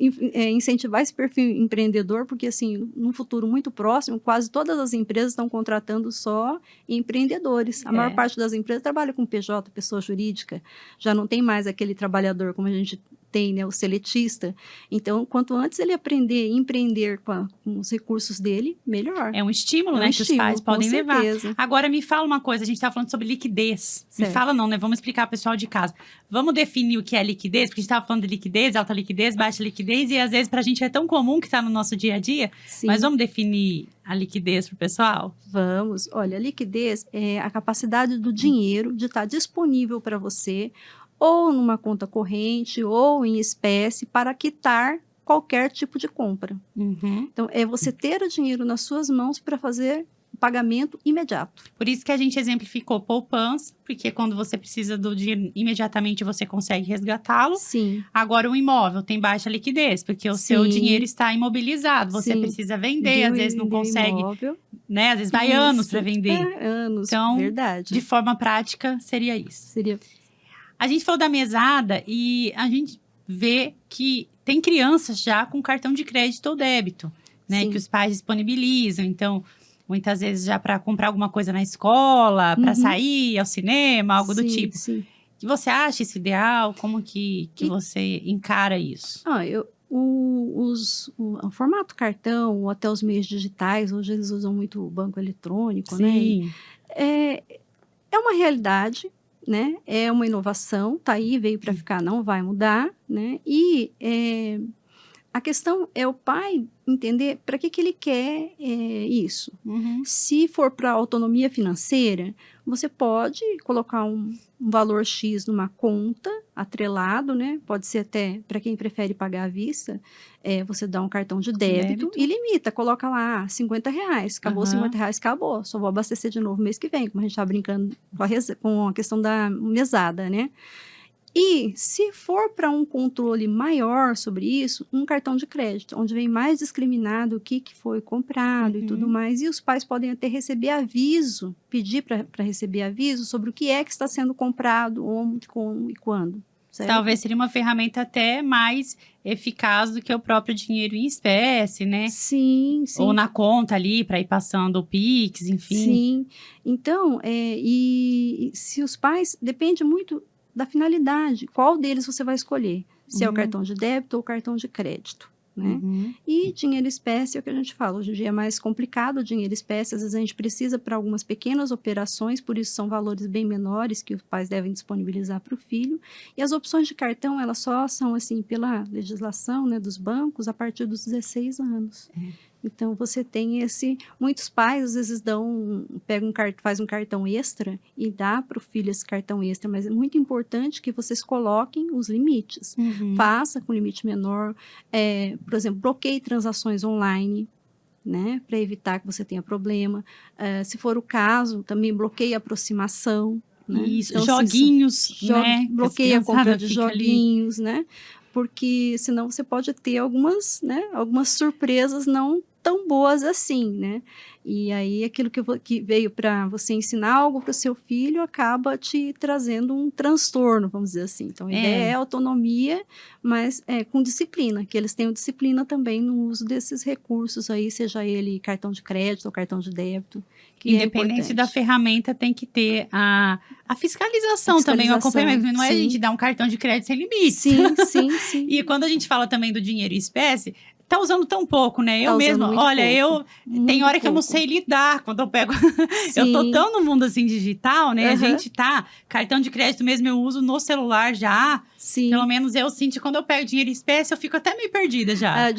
incentivar esse perfil empreendedor, porque assim, num futuro muito próximo, quase todas as empresas estão contratando só empreendedores. A maior parte das empresas trabalha com PJ, pessoa jurídica, já não tem mais aquele trabalhador como a gente tem, né, o seletista. Então, quanto antes ele aprender a empreender com os recursos dele, melhor. É um estímulo, É um né, que os estímulo, pais com podem levar. certeza. Agora, me fala uma coisa, a gente estava falando sobre liquidez. Me Certo. fala não, né? Vamos explicar pro pessoal de casa. Vamos definir o que é liquidez, porque a gente estava falando de liquidez, alta liquidez, baixa liquidez, e às vezes pra gente é tão comum que está no nosso dia a dia. Sim. Mas vamos definir a liquidez pro pessoal? Vamos. Olha, a liquidez é a capacidade do dinheiro de estar disponível para você, ou numa conta corrente, ou em espécie, para quitar qualquer tipo de compra. Uhum. Então, é você ter o dinheiro nas suas mãos para fazer o pagamento imediato. Por isso que a gente exemplificou poupança, porque quando você precisa do dinheiro, imediatamente você consegue resgatá-lo. Sim. Agora, o imóvel tem baixa liquidez, porque o seu Sim. dinheiro está imobilizado. Você Sim. precisa vender, às vezes não Vender consegue, imóvel. né? Às vezes vai Isso. anos para vender. Anos, Então, verdade. De forma prática, seria isso. Seria... A gente falou da mesada e a gente vê que tem crianças já com cartão de crédito ou débito, né? Sim. Que os pais disponibilizam. Então, muitas vezes já para comprar alguma coisa na escola, para Uhum. sair ao cinema, algo do Sim, tipo. sim. E você acha isso ideal? Como que você encara isso? O formato cartão, ou até os meios digitais, hoje eles usam muito o banco eletrônico, né? Sim. É uma realidade, né? É uma inovação, tá aí, veio para ficar, não vai mudar, né? E A questão é o pai entender para que ele quer isso. Uhum. Se for para autonomia financeira, você pode colocar um valor X numa conta atrelado, né? Pode ser até para quem prefere pagar à vista, você dá um cartão de débito e limita, coloca lá R$ 50, acabou R$ 50, acabou, só vou abastecer de novo mês que vem, como a gente está brincando com a questão da mesada, né? E se for para um controle maior sobre isso, um cartão de crédito, onde vem mais discriminado o que foi comprado e tudo mais, e os pais podem até receber aviso, pedir para receber aviso sobre o que é que está sendo comprado, onde, como e quando. Certo? Talvez seria uma ferramenta até mais eficaz do que o próprio dinheiro em espécie, né? Sim, sim. Ou na conta ali, para ir passando o Pix, enfim. Sim. Então, e se os pais, depende muito da finalidade, qual deles você vai escolher, se é o cartão de débito ou o cartão de crédito, né? E dinheiro espécie é o que a gente fala, hoje em dia é mais complicado o dinheiro espécie, às vezes a gente precisa para algumas pequenas operações, por isso são valores bem menores que os pais devem disponibilizar para o filho, e as opções de cartão, elas só são assim, pela legislação, né, dos bancos, a partir dos 16 anos. Então, você tem muitos pais, às vezes, faz um cartão extra e dá para o filho esse cartão extra, mas é muito importante que vocês coloquem os limites. Faça com limite menor, por exemplo, bloqueie transações online, né, para evitar que você tenha problema. Se for o caso, também bloqueie a aproximação. Né? Isso, então, joguinhos, né? Bloqueia a compra de joguinhos, né? Porque senão você pode ter algumas surpresas não tão boas assim, né? E aí aquilo que veio para você ensinar algo para o seu filho acaba te trazendo um transtorno, vamos dizer assim. Então a ideia é autonomia, mas com disciplina, que eles tenham disciplina também no uso desses recursos aí, seja ele cartão de crédito ou cartão de débito. Independente da ferramenta, tem que ter a fiscalização também, o acompanhamento. Não é a gente dar um cartão de crédito sem limites. Sim. E quando a gente fala também do dinheiro em espécie, tá usando tão pouco, né? Eu mesma, olha, tem hora que eu não sei lidar quando eu pego. Eu tô tão no mundo assim digital, né? A gente cartão de crédito mesmo eu uso no celular já. Sim. Pelo menos eu sinto, quando eu pego dinheiro em espécie, eu fico até meio perdida já. A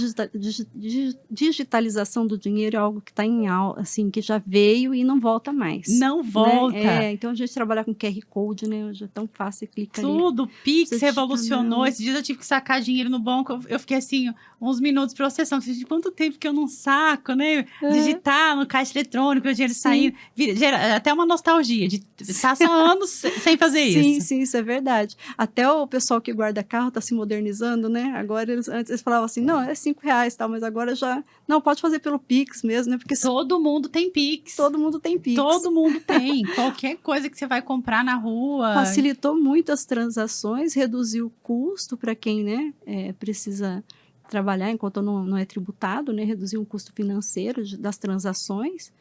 digitalização do dinheiro é algo que está em alta, assim, que já veio e não volta mais. Não volta. Né? Então a gente trabalha com QR Code, né? Hoje é tão fácil, clica ali. Tudo, Pix revolucionou. Esses dias eu tive que sacar dinheiro no banco, eu fiquei assim, uns minutos processando. De quanto tempo que eu não saco, né? Digitar no caixa eletrônico, o dinheiro saindo. Gera até uma nostalgia de passar anos sem fazer isso. Sim, isso é verdade. Até o pessoal que guarda carro está se modernizando, né? Agora, antes eles falavam assim, não, é R$5, tal, mas agora já... Não, pode fazer pelo Pix mesmo, né? Porque todo mundo tem Pix. Todo mundo tem Pix. Todo mundo tem. Qualquer coisa que você vai comprar na rua. Facilitou muito as transações, reduziu o custo para quem, né, precisa trabalhar enquanto não é tributado, né? Reduziu o custo financeiro das transações,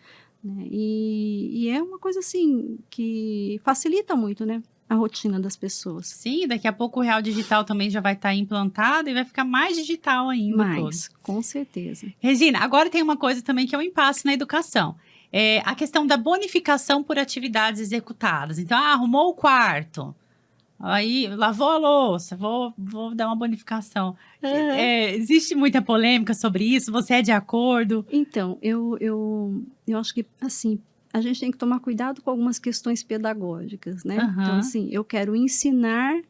né? E é uma coisa assim que facilita muito, né? A rotina das pessoas. Sim, daqui a pouco o Real Digital também já vai estar implantado e vai ficar mais digital ainda. Com certeza. Regina, agora tem uma coisa também que é um impasse na educação. A questão da bonificação por atividades executadas. Então, arrumou o quarto, aí lavou a louça, vou dar uma bonificação. Existe muita polêmica sobre isso? Você é de acordo? Então, eu acho que, assim, a gente tem que tomar cuidado com algumas questões pedagógicas, né? Então, assim, eu quero ensinar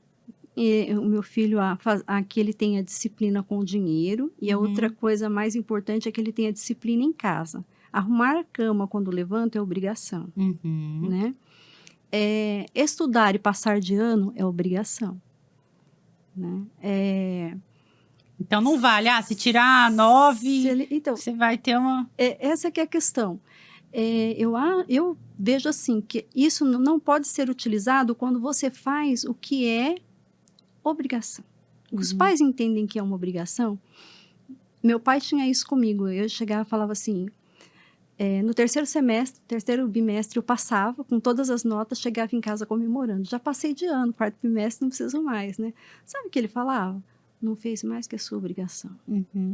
o meu filho a que ele tenha disciplina com o dinheiro, e a outra coisa mais importante é que ele tenha disciplina em casa. Arrumar a cama quando levanta é obrigação, né? Estudar e passar de ano é obrigação, né? Então, não vale. Se tirar 9, então, você vai ter uma... Essa que é a questão. Eu vejo assim, que isso não pode ser utilizado quando você faz o que é obrigação. Os pais entendem que é uma obrigação. Meu pai tinha isso comigo. Eu chegava e falava assim, no terceiro bimestre eu passava com todas as notas, chegava em casa comemorando. Já passei de ano, quarto bimestre não preciso mais, né? Sabe o que ele falava? Não fez mais que a sua obrigação.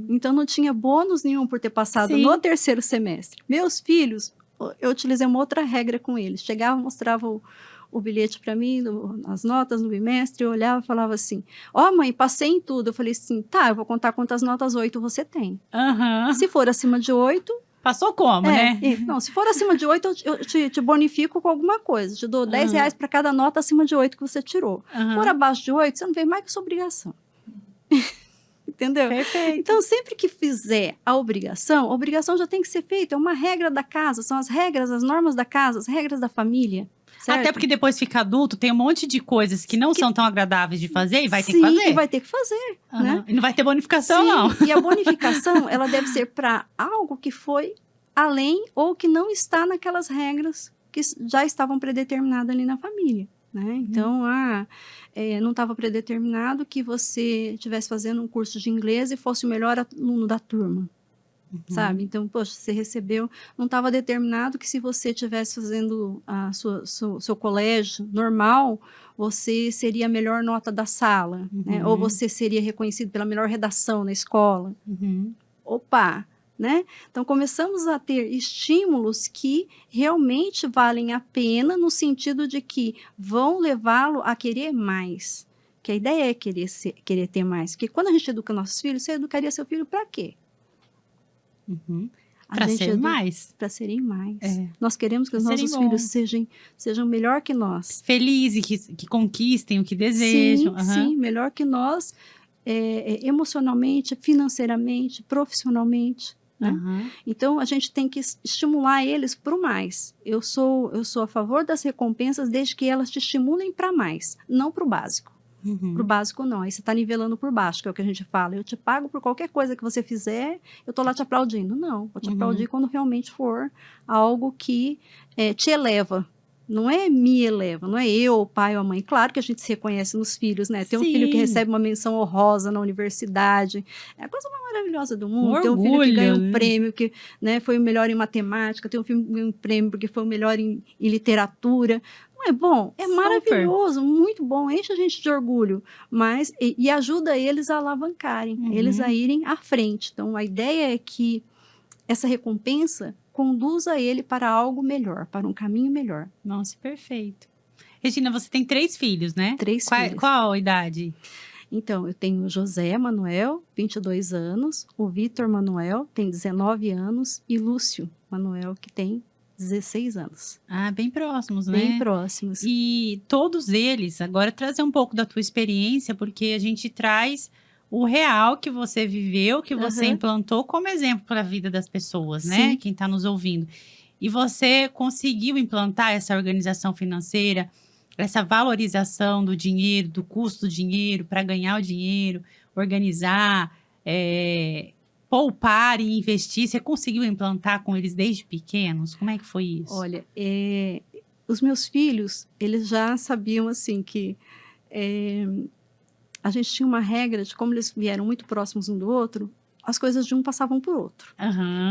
Então, não tinha bônus nenhum por ter passado no terceiro semestre. Meus filhos, eu utilizei uma outra regra com eles. Chegava, mostrava o bilhete para mim, as notas no bimestre, eu olhava e falava assim, mãe, passei em tudo. Eu falei assim, tá, eu vou contar quantas notas 8 você tem. Se for acima de 8... Passou como, né? Não, se for acima de 8, eu te bonifico com alguma coisa. Te dou R$10 para cada nota acima de 8 que você tirou. Se for abaixo de 8, você não vem mais com sua obrigação. Entendeu? Perfeito. Então, sempre que fizer a obrigação já tem que ser feita. É uma regra da casa, são as regras, as normas da casa, as regras da família. Certo? Até porque depois fica adulto, tem um monte de coisas que não são tão agradáveis de fazer e vai ter que Sim, fazer. e vai ter que fazer, né? E não vai ter bonificação, Sim, não. E a bonificação, ela deve ser para algo que foi além ou que não está naquelas regras que já estavam predeterminadas ali na família, né? Então, não estava predeterminado que você estivesse fazendo um curso de inglês e fosse o melhor aluno da turma. Sabe? Então, poxa, você recebeu, não estava determinado que se você estivesse fazendo seu colégio normal, você seria a melhor nota da sala, né? Ou você seria reconhecido pela melhor redação na escola. Opa! Né? Então, começamos a ter estímulos que realmente valem a pena no sentido de que vão levá-lo a querer mais. Que a ideia é querer ter mais. Porque quando a gente educa nossos filhos, você educaria seu filho para quê? Para serem mais. Para serem mais. Nós queremos que os nossos filhos sejam melhor que nós. Felizes, que conquistem o que desejam. Sim, melhor que nós, emocionalmente, financeiramente, profissionalmente. Né? Então, a gente tem que estimular eles para o mais. Eu sou a favor das recompensas desde que elas te estimulem para mais, não para o básico. Para o básico, não. Aí você está nivelando por baixo, que é o que a gente fala. Eu te pago por qualquer coisa que você fizer, eu estou lá te aplaudindo. Não, vou te aplaudir quando realmente for algo que te eleva. Não é me eleva, não é eu, o pai ou a mãe. Claro que a gente se reconhece nos filhos, né? Tem um filho que recebe uma menção honrosa na universidade. É a coisa mais maravilhosa do mundo. Tem um filho que ganha um prêmio, que, né, foi o melhor em matemática. Tem um filho que ganha um prêmio porque foi o melhor em literatura. Não é bom? É maravilhoso, muito bom. Enche a gente de orgulho. Mas, e ajuda eles a alavancarem, eles a irem à frente. Então, a ideia é que essa recompensa conduza ele para algo melhor, para um caminho melhor. Nossa, perfeito. Regina, você tem 3 filhos, né? 3 filhos. Qual a idade? Então, eu tenho o José Manuel, 22 anos, o Vitor Manuel, tem 19 anos, e Lúcio Manuel, que tem 16 anos. Bem próximos, né? Bem próximos. E todos eles, agora trazer um pouco da tua experiência, porque a gente traz o real que você viveu, que você implantou como exemplo para a vida das pessoas, né? Quem está nos ouvindo. E você conseguiu implantar essa organização financeira, essa valorização do dinheiro, do custo do dinheiro, para ganhar o dinheiro, organizar, poupar e investir. Você conseguiu implantar com eles desde pequenos? Como é que foi isso? Olha, os meus filhos, eles já sabiam, assim, que a gente tinha uma regra de como eles vieram muito próximos um do outro, as coisas de um passavam por outro.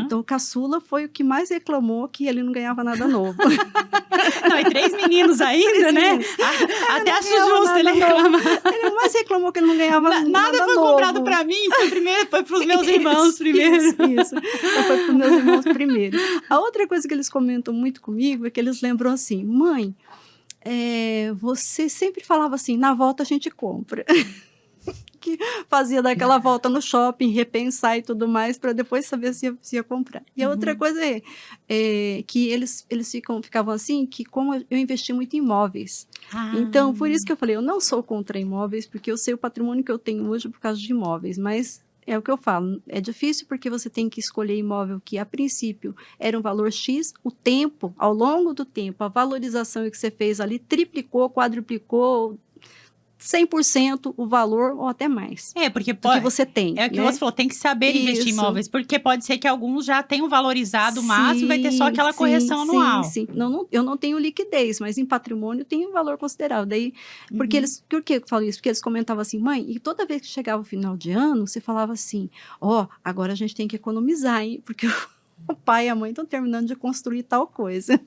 Então, o caçula foi o que mais reclamou que ele não ganhava nada novo. Não, e 3 meninos ainda, né? Até acho justo ele reclamar. Ele mais reclamou que ele não ganhava nada novo. Nada foi comprado para mim, foi para os meus irmãos primeiro. Isso. Então, foi para os meus irmãos primeiro. A outra coisa que eles comentam muito comigo é que eles lembram assim, mãe, você sempre falava assim, na volta a gente compra. Que fazia daquela volta no shopping, repensar e tudo mais, para depois saber se ia comprar. E a outra coisa é que eles ficavam assim, que como eu investi muito em imóveis. Então, por isso que eu falei, eu não sou contra imóveis, porque eu sei o patrimônio que eu tenho hoje por causa de imóveis, mas é o que eu falo, é difícil porque você tem que escolher imóvel que, a princípio, era um valor X, o tempo, ao longo do tempo, a valorização que você fez ali triplicou, quadruplicou, 100% o valor ou até mais. Porque pode, do que você tem. É o que você falou, tem que saber investir em imóveis, porque pode ser que alguns já tenham valorizado o máximo e vai ter só aquela correção anual. Sim. Eu não tenho liquidez, mas em patrimônio tem um valor considerável. Daí, porque por que eu falo isso? Porque eles comentavam assim, mãe, e toda vez que chegava o final de ano, você falava assim, agora a gente tem que economizar, hein? Porque o pai e a mãe estão terminando de construir tal coisa.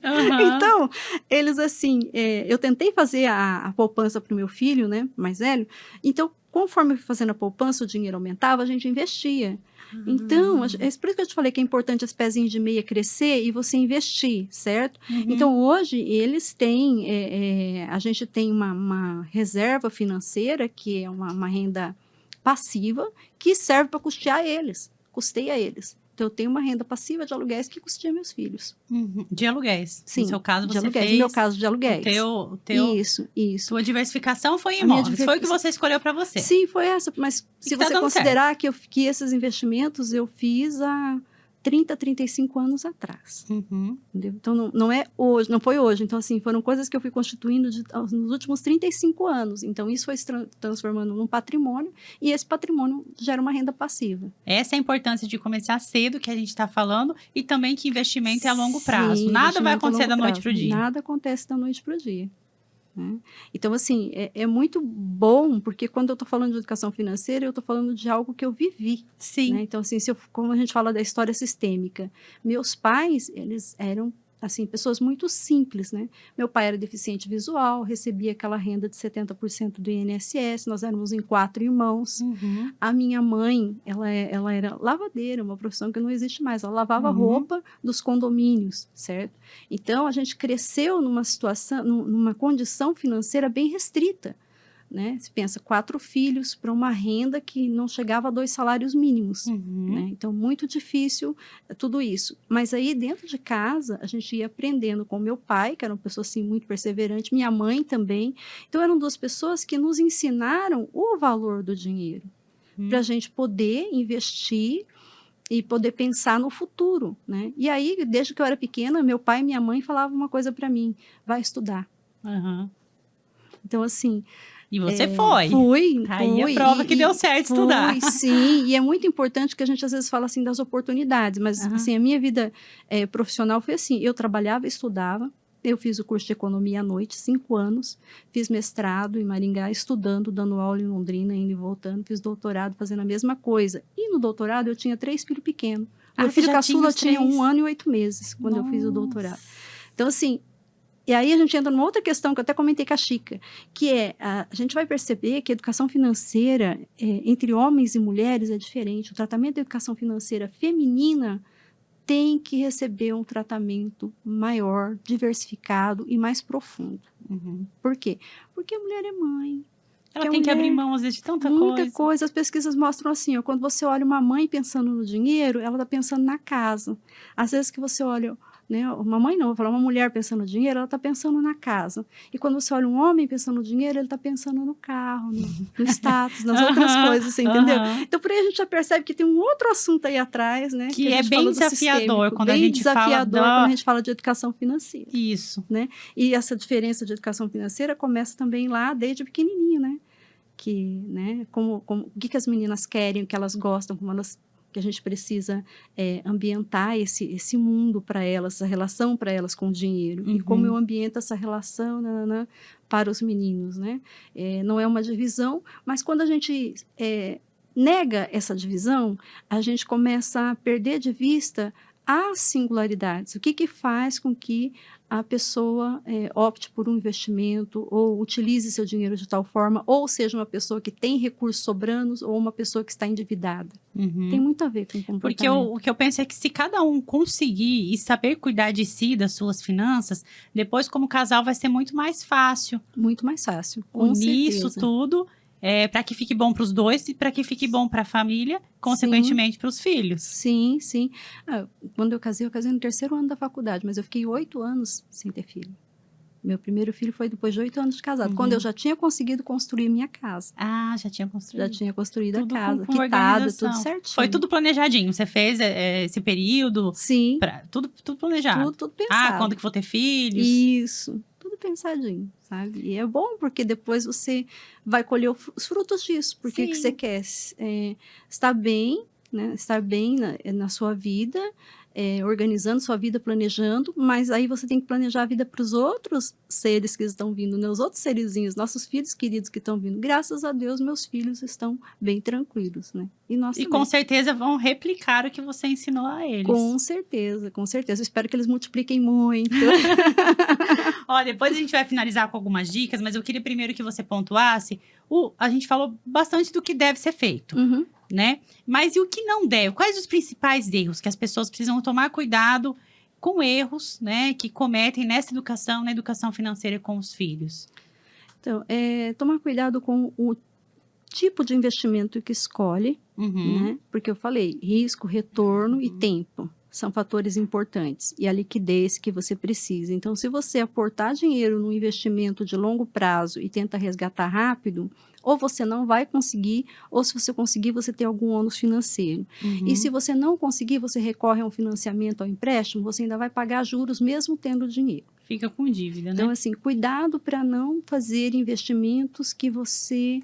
Então, eles assim, eu tentei fazer a poupança para o meu filho, né, mais velho, então conforme eu fui fazendo a poupança, o dinheiro aumentava, a gente investia. Então, é por isso que eu te falei que é importante as pezinhas de meia crescer e você investir, certo? Então, hoje, eles têm, a gente tem uma reserva financeira, que é uma renda passiva, que serve para custeia eles. Então, eu tenho uma renda passiva de aluguéis que custeia meus filhos. De aluguéis. Sim, No seu caso, de você aluguéis. fez... No meu caso, de aluguéis. Isso. Sua diversificação foi em A minha imóveis. Foi o que você escolheu para você. Sim, foi essa. Mas se tá você dando considerar que esses investimentos eu fiz há 30, 35 anos atrás. Entendeu? Então, não é hoje, não foi hoje. Então, assim, foram coisas que eu fui constituindo nos últimos 35 anos. Então, isso foi se transformando num patrimônio e esse patrimônio gera uma renda passiva. Essa é a importância de começar cedo, que a gente está falando, e também que investimento é a longo prazo. Sim, Nada vai acontecer da noite para o dia. Nada acontece da noite para o dia. Né? Então, assim, é muito bom, porque quando eu estou falando de educação financeira, eu estou falando de algo que eu vivi. Sim. Né? Então, assim, como a gente fala da história sistêmica, meus pais, eles eram, assim, pessoas muito simples, né? Meu pai era deficiente visual, recebia aquela renda de 70% do INSS, nós éramos em 4 irmãos. A minha mãe, ela era lavadeira, uma profissão que não existe mais, ela lavava roupa dos condomínios, certo? Então, a gente cresceu numa situação, numa condição financeira bem restrita, né? Você pensa, 4 filhos para uma renda que não chegava a 2 salários mínimos, né? Então, muito difícil tudo isso. Mas aí, dentro de casa, a gente ia aprendendo com meu pai, que era uma pessoa, assim, muito perseverante, minha mãe também. Então, eram 2 pessoas que nos ensinaram o valor do dinheiro, para a gente poder investir e poder pensar no futuro, né? E aí, desde que eu era pequena, meu pai e minha mãe falavam uma coisa para mim: vai estudar. Então, assim... E você foi. Fui. Aí a prova que deu certo estudar. Sim, e é muito importante que a gente às vezes fala assim das oportunidades, mas assim, a minha vida profissional foi assim, eu trabalhava, estudava, eu fiz o curso de economia à noite, 5 anos, fiz mestrado em Maringá, estudando, dando aula em Londrina, indo e voltando, fiz doutorado fazendo a mesma coisa. E no doutorado eu tinha 3 filhos pequenos. Meu filho caçula tinha 1 ano e 8 meses quando eu fiz o doutorado. Então, assim, e aí a gente entra numa outra questão que eu até comentei com a Chica, que é, a gente vai perceber que a educação financeira entre homens e mulheres é diferente. O tratamento da educação financeira feminina tem que receber um tratamento maior, diversificado e mais profundo. Por quê? Porque a mulher é mãe. Ela tem que abrir mão, às vezes, de tanta coisa. Muita coisa. As pesquisas mostram assim, ó, quando você olha uma mãe pensando no dinheiro, ela está pensando na casa. Às vezes que você olha... Né? Uma mãe não, vou falar uma mulher pensando no dinheiro, ela está pensando na casa. E quando você olha um homem pensando no dinheiro, ele está pensando no carro, no status, nas outras coisas, você entendeu? Então, por aí a gente já percebe que tem um outro assunto aí atrás, né? Que é bem desafiador quando a gente fala quando a gente fala de educação financeira. Isso. Né? E essa diferença de educação financeira começa também lá desde pequenininho, né? Que, né? O que as meninas querem, o que elas gostam, que a gente precisa ambientar esse mundo para elas, essa relação para elas com o dinheiro. E como eu ambiento essa relação para os meninos, né? Não é uma divisão, mas quando a gente nega essa divisão, a gente começa a perder de vista as singularidades. O que faz com que a pessoa opte por um investimento ou utilize seu dinheiro de tal forma, ou seja uma pessoa que tem recursos sobrando ou uma pessoa que está endividada. Tem muito a ver com o comportamento. Porque o que eu penso é que se cada um conseguir e saber cuidar de si, das suas finanças, depois como casal vai ser muito mais fácil. Muito mais fácil, com unir certeza. isso tudo para que fique bom para os dois e para que fique bom para a família, consequentemente para os filhos. Sim, sim. Quando eu casei no 3º ano da faculdade, mas eu fiquei 8 anos sem ter filho. Meu primeiro filho foi depois de 8 anos de casado, quando eu já tinha conseguido construir minha casa. Já tinha construído. Já tinha construído tudo a casa, com quitada, tudo certinho. Foi tudo planejadinho, você fez esse período? Sim. Tudo planejado? Tudo pensado. Quando que vou ter filhos? Isso, tudo pensadinho, sabe? E é bom porque depois você vai colher os frutos disso, porque o que você quer estar bem, né? Estar bem na sua vida, organizando sua vida, planejando, mas aí você tem que planejar a vida para os outros seres que estão vindo, né? Os outros serizinhos, nossos filhos queridos que estão vindo. Graças a Deus, meus filhos estão bem tranquilos, né? E nós E também. com certeza vão replicar o que você ensinou a eles. Com certeza, com certeza. Eu espero que eles multipliquem muito. Ó, depois a gente vai finalizar com algumas dicas, mas eu queria primeiro que você pontuasse. A gente falou bastante do que deve ser feito, Uhum. né? Mas e o que não deve? Quais os principais erros que as pessoas precisam tomar cuidado com erros, né, que cometem nessa educação, na educação financeira com os filhos? Então, tomar cuidado com o tipo de investimento que escolhe, Uhum. né? Porque eu falei, risco, retorno e tempo são fatores importantes. E a liquidez que você precisa. Então, se você aportar dinheiro num investimento de longo prazo e tenta resgatar rápido, ou você não vai conseguir, ou se você conseguir, você tem algum ônus financeiro. Uhum. E se você não conseguir, você recorre a um financiamento, ao empréstimo, você ainda vai pagar juros mesmo tendo dinheiro. Fica com dívida, né? Então, assim, cuidado para não fazer investimentos que você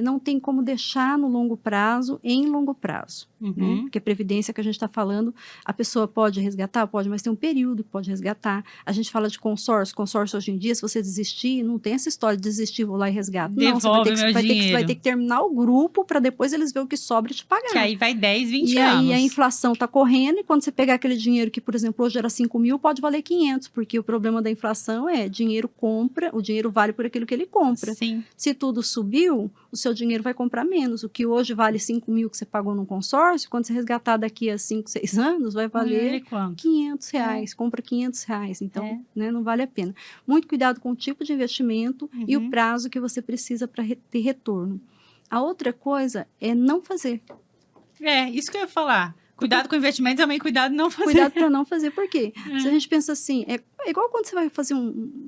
não tem como deixar no longo prazo, em longo prazo. Uhum. Né? Porque a previdência que a gente está falando, a pessoa pode resgatar? Pode, mas tem um período que pode resgatar. A gente fala de consórcio. Consórcio hoje em dia, se você desistir, não tem essa história de desistir, vou lá e resgato. Devolve não, meu dinheiro. Você vai ter que terminar o grupo para depois eles verem o que sobra e te pagar. Que aí vai 10, 20 e anos. E aí a inflação está correndo e quando você pegar aquele dinheiro que, por exemplo, hoje era 5 mil, pode valer 500, porque o problema da inflação é dinheiro compra, o dinheiro vale por aquilo que ele compra. Sim. Se tudo subiu, o seu dinheiro vai comprar menos. O que hoje vale 5 mil que você pagou num consórcio, quando você resgatar daqui a 5, 6 anos, vai valer R$500. Compra R$500. Então, né, não vale a pena. Muito cuidado com o tipo de investimento e o prazo que você precisa para ter retorno. A outra coisa é não fazer. Isso que eu ia falar. Cuidado com o investimento, também cuidado não fazer. Cuidado para não fazer, por quê? Se a gente pensa assim, é igual quando você vai fazer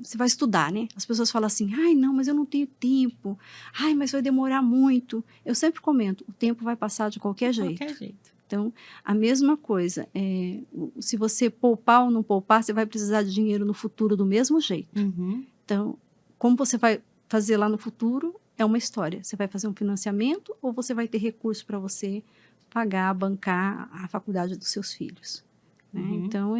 você vai estudar, né? As pessoas falam assim, ai, não, mas eu não tenho tempo. Ai, mas vai demorar muito. Eu sempre comento, o tempo vai passar de qualquer jeito. De qualquer jeito. Então, a mesma coisa, se você poupar ou não poupar, você vai precisar de dinheiro no futuro do mesmo jeito. Uhum. Então, como você vai fazer lá no futuro, é uma história. Você vai fazer um financiamento ou você vai ter recurso para você pagar, bancar a faculdade dos seus filhos. Né? Uhum. Então,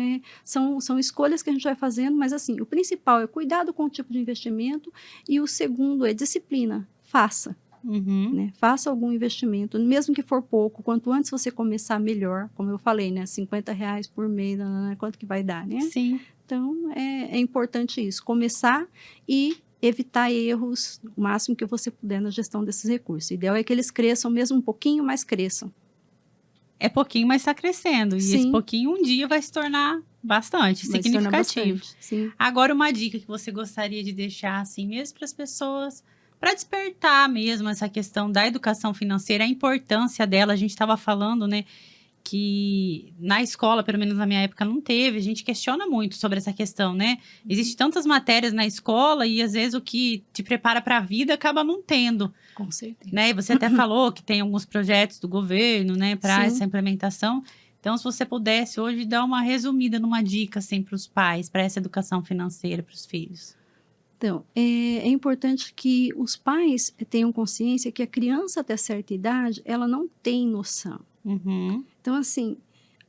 são escolhas que a gente vai fazendo, mas assim, o principal é cuidado com o tipo de investimento e o segundo é disciplina. Faça. Uhum. Né? Faça algum investimento, mesmo que for pouco, quanto antes você começar, melhor. Como eu falei, né? R$50 por mês, quanto que vai dar, né? Sim. Então, é importante isso, começar e evitar erros o máximo que você puder na gestão desses recursos. O ideal é que eles cresçam mesmo um pouquinho, mas cresçam. É pouquinho, mas está crescendo. E Sim. esse pouquinho um dia vai se tornar bastante significativo. Sim. Agora, uma dica que você gostaria de deixar, assim, mesmo para as pessoas, para despertar mesmo essa questão da educação financeira, a importância dela. A gente estava falando, né, que na escola, pelo menos na minha época, não teve. A gente questiona muito sobre essa questão, né? Existem tantas matérias na escola e, às vezes, o que te prepara para a vida acaba não tendo. Com certeza. Né? E você até falou que tem alguns projetos do governo, né, para essa implementação. Então, se você pudesse hoje dar uma resumida numa dica, assim, para os pais, para essa educação financeira para os filhos. Então, é importante que os pais tenham consciência que a criança até certa idade, ela não tem noção. Uhum. Então, assim,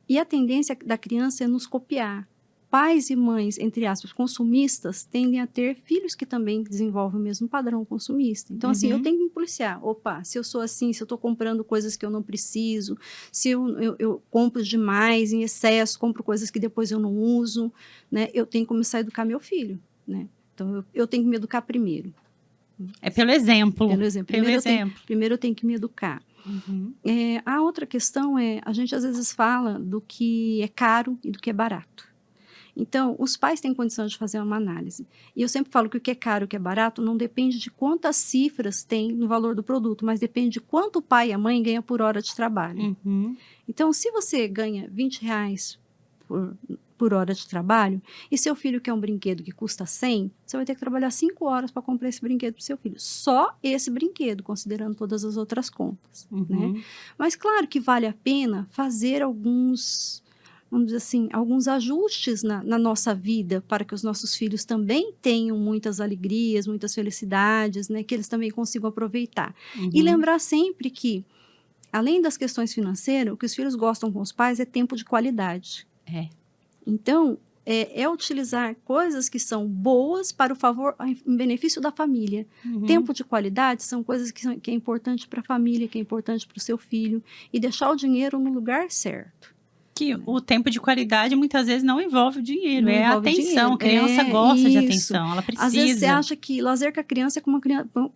e a tendência da criança é nos copiar. Pais e mães, entre aspas, consumistas, tendem a ter filhos que também desenvolvem o mesmo padrão consumista. Então, assim, eu tenho que me policiar. Opa, se eu sou assim, se eu estou comprando coisas que eu não preciso, se eu compro demais, em excesso, compro coisas que depois eu não uso, né? Eu tenho que começar a educar meu filho, né? Então, eu tenho que me educar primeiro. É pelo exemplo. Pelo exemplo. Primeiro eu tenho que me educar. Uhum. A outra questão a gente às vezes fala do que é caro e do que é barato. Então, os pais têm condição de fazer uma análise. E eu sempre falo que o que é caro e o que é barato não depende de quantas cifras tem no valor do produto, mas depende de quanto o pai e a mãe ganham por hora de trabalho. Uhum. Então, se você ganha R$20 por hora de trabalho, e seu filho quer um brinquedo que custa 100, você vai ter que trabalhar 5 horas para comprar esse brinquedo para o seu filho. Só esse brinquedo, considerando todas as outras contas. Né? Mas claro que vale a pena fazer alguns, vamos dizer assim, alguns ajustes na nossa vida para que os nossos filhos também tenham muitas alegrias, muitas felicidades, né? Que eles também consigam aproveitar. E lembrar sempre que além das questões financeiras, o que os filhos gostam com os pais é tempo de qualidade. Então, é utilizar coisas que são boas para o favor, em benefício da família. Tempo de qualidade são coisas que é importante para a família, que é importante para o seu filho, e deixar o dinheiro no lugar certo. Que o tempo de qualidade muitas vezes não envolve o dinheiro, Não é a envolve atenção. dinheiro. A criança gosta de Isso. atenção, ela precisa. Às vezes você acha que lazer com a criança é com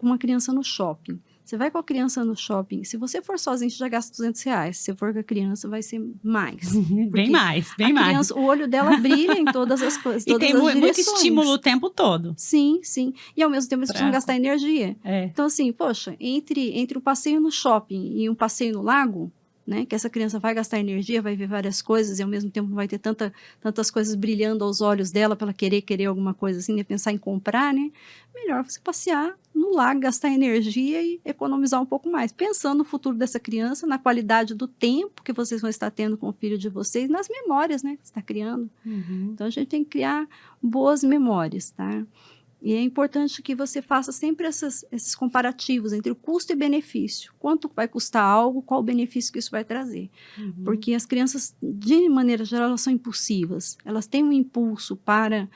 uma criança no shopping. Você vai com a criança no shopping, se você for sozinho, você já gasta R$200. Se você for com a criança, vai ser mais. Bem mais, bem mais. Criança, o olho dela brilha em todas as coisas, E tem muito estímulo o tempo todo. Sim, sim. E ao mesmo tempo eles precisam gastar energia. Então, assim, poxa, entre um passeio no shopping e um passeio no lago, né, que essa criança vai gastar energia, vai ver várias coisas e ao mesmo tempo não vai ter tantas coisas brilhando aos olhos dela para ela querer alguma coisa assim, né, pensar em comprar, né? Melhor você passear no lago, gastar energia e economizar um pouco mais. Pensando no futuro dessa criança, na qualidade do tempo que vocês vão estar tendo com o filho de vocês, nas memórias, né, que você está criando. Então, a gente tem que criar boas memórias, tá? E é importante que você faça sempre esses comparativos entre o custo e benefício. Quanto vai custar algo, qual o benefício que isso vai trazer. Porque as crianças, de maneira geral, elas são impulsivas. Elas têm um impulso para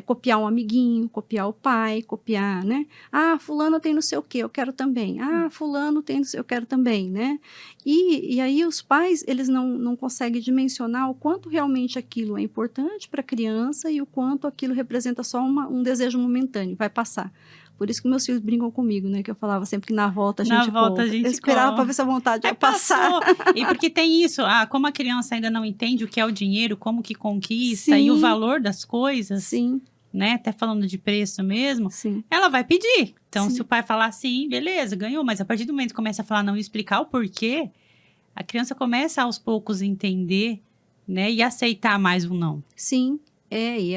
copiar um amiguinho, copiar o pai, copiar, né? Ah, fulano tem não sei o quê, eu quero também. Ah, fulano tem não sei, eu quero também, né? E aí os pais, eles não conseguem dimensionar o quanto realmente aquilo é importante para a criança e o quanto aquilo representa só um desejo momentâneo, vai passar. Por isso que meus filhos brincam comigo, né? Que eu falava sempre que na volta a gente compra. Eu esperava para ver se a vontade ia passar. E porque tem isso, como a criança ainda não entende o que é o dinheiro, como que conquista e o valor das coisas, né? Até falando de preço mesmo, ela vai pedir. Então, se o pai falar assim, beleza, ganhou. Mas a partir do momento que começa a falar não e explicar o porquê, a criança começa aos poucos a entender, né? E aceitar mais um não. Sim. E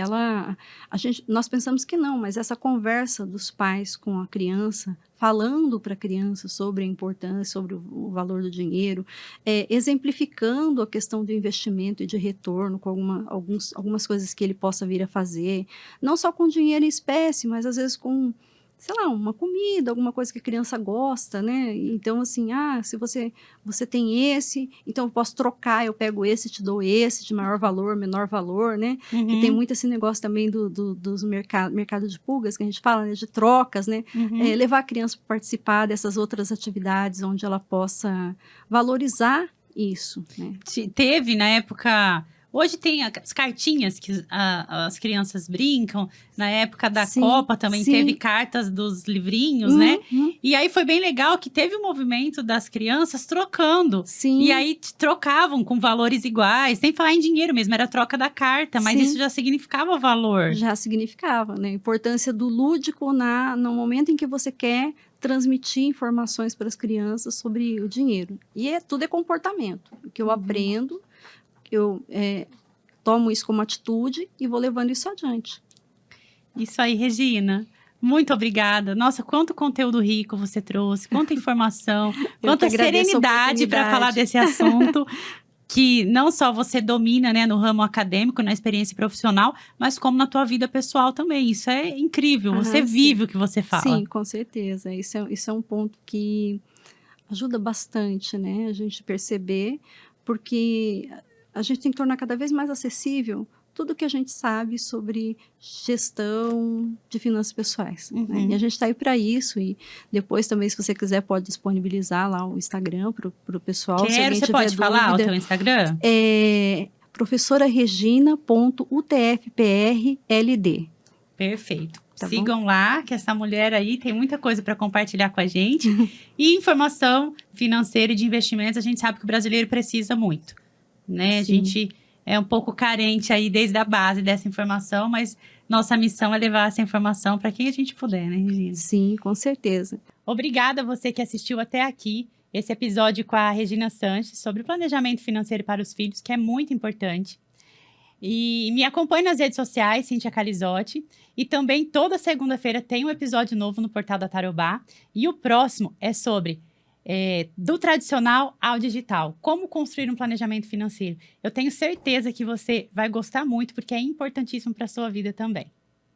nós pensamos que não, mas essa conversa dos pais com a criança, falando para a criança sobre a importância, sobre o valor do dinheiro, exemplificando a questão do investimento e de retorno com algumas coisas que ele possa vir a fazer, não só com dinheiro em espécie, mas às vezes com, sei lá, uma comida, alguma coisa que a criança gosta, né? Então, assim, se você tem esse, então eu posso trocar, eu pego esse, te dou esse, de maior valor, menor valor, né? E tem muito esse negócio também dos mercado de pulgas, que a gente fala, né? De trocas, né? Levar a criança para participar dessas outras atividades, onde ela possa valorizar isso, né? Teve, na época... Hoje tem as cartinhas que as crianças brincam. Na época da Copa também teve cartas dos livrinhos, né? E aí foi bem legal que teve um movimento das crianças trocando. E aí trocavam com valores iguais. Sem falar em dinheiro mesmo, era a troca da carta. Mas isso já significava valor. Já significava, né? A importância do lúdico no momento em que você quer transmitir informações para as crianças sobre o dinheiro. E tudo é comportamento. O que eu aprendo... Eu tomo isso como atitude e vou levando isso adiante. Isso aí, Regina. Muito obrigada. Nossa, quanto conteúdo rico você trouxe, quanta informação, quanta serenidade para falar desse assunto que não só você domina, né, no ramo acadêmico, na experiência profissional, mas como na tua vida pessoal também. Isso é incrível. Você vive o que você fala. Sim, com certeza. Isso é um ponto que ajuda bastante, né, a gente perceber, porque... A gente tem que tornar cada vez mais acessível tudo que a gente sabe sobre gestão de finanças pessoais. Né? E a gente está aí para isso. E depois também, se você quiser, pode disponibilizar lá o Instagram para o pessoal. Você pode falar o teu Instagram? É professoraregina.utfprld. Perfeito. Sigam lá, que essa mulher aí tem muita coisa para compartilhar com a gente. E informação financeira e de investimentos, a gente sabe que o brasileiro precisa muito. Né? A gente é um pouco carente aí desde a base dessa informação, mas nossa missão é levar essa informação para quem a gente puder, né, Regina? Sim, com certeza. Obrigada a você que assistiu até aqui esse episódio com a Regina Sanches sobre planejamento financeiro para os filhos, que é muito importante. E me acompanhe nas redes sociais, Cíntia Calizotti. E também toda segunda-feira tem um episódio novo no Portal da Tarobá. E o próximo é sobre... do tradicional ao digital. Como construir um planejamento financeiro. Eu tenho certeza que você vai gostar muito, porque é importantíssimo para a sua vida também.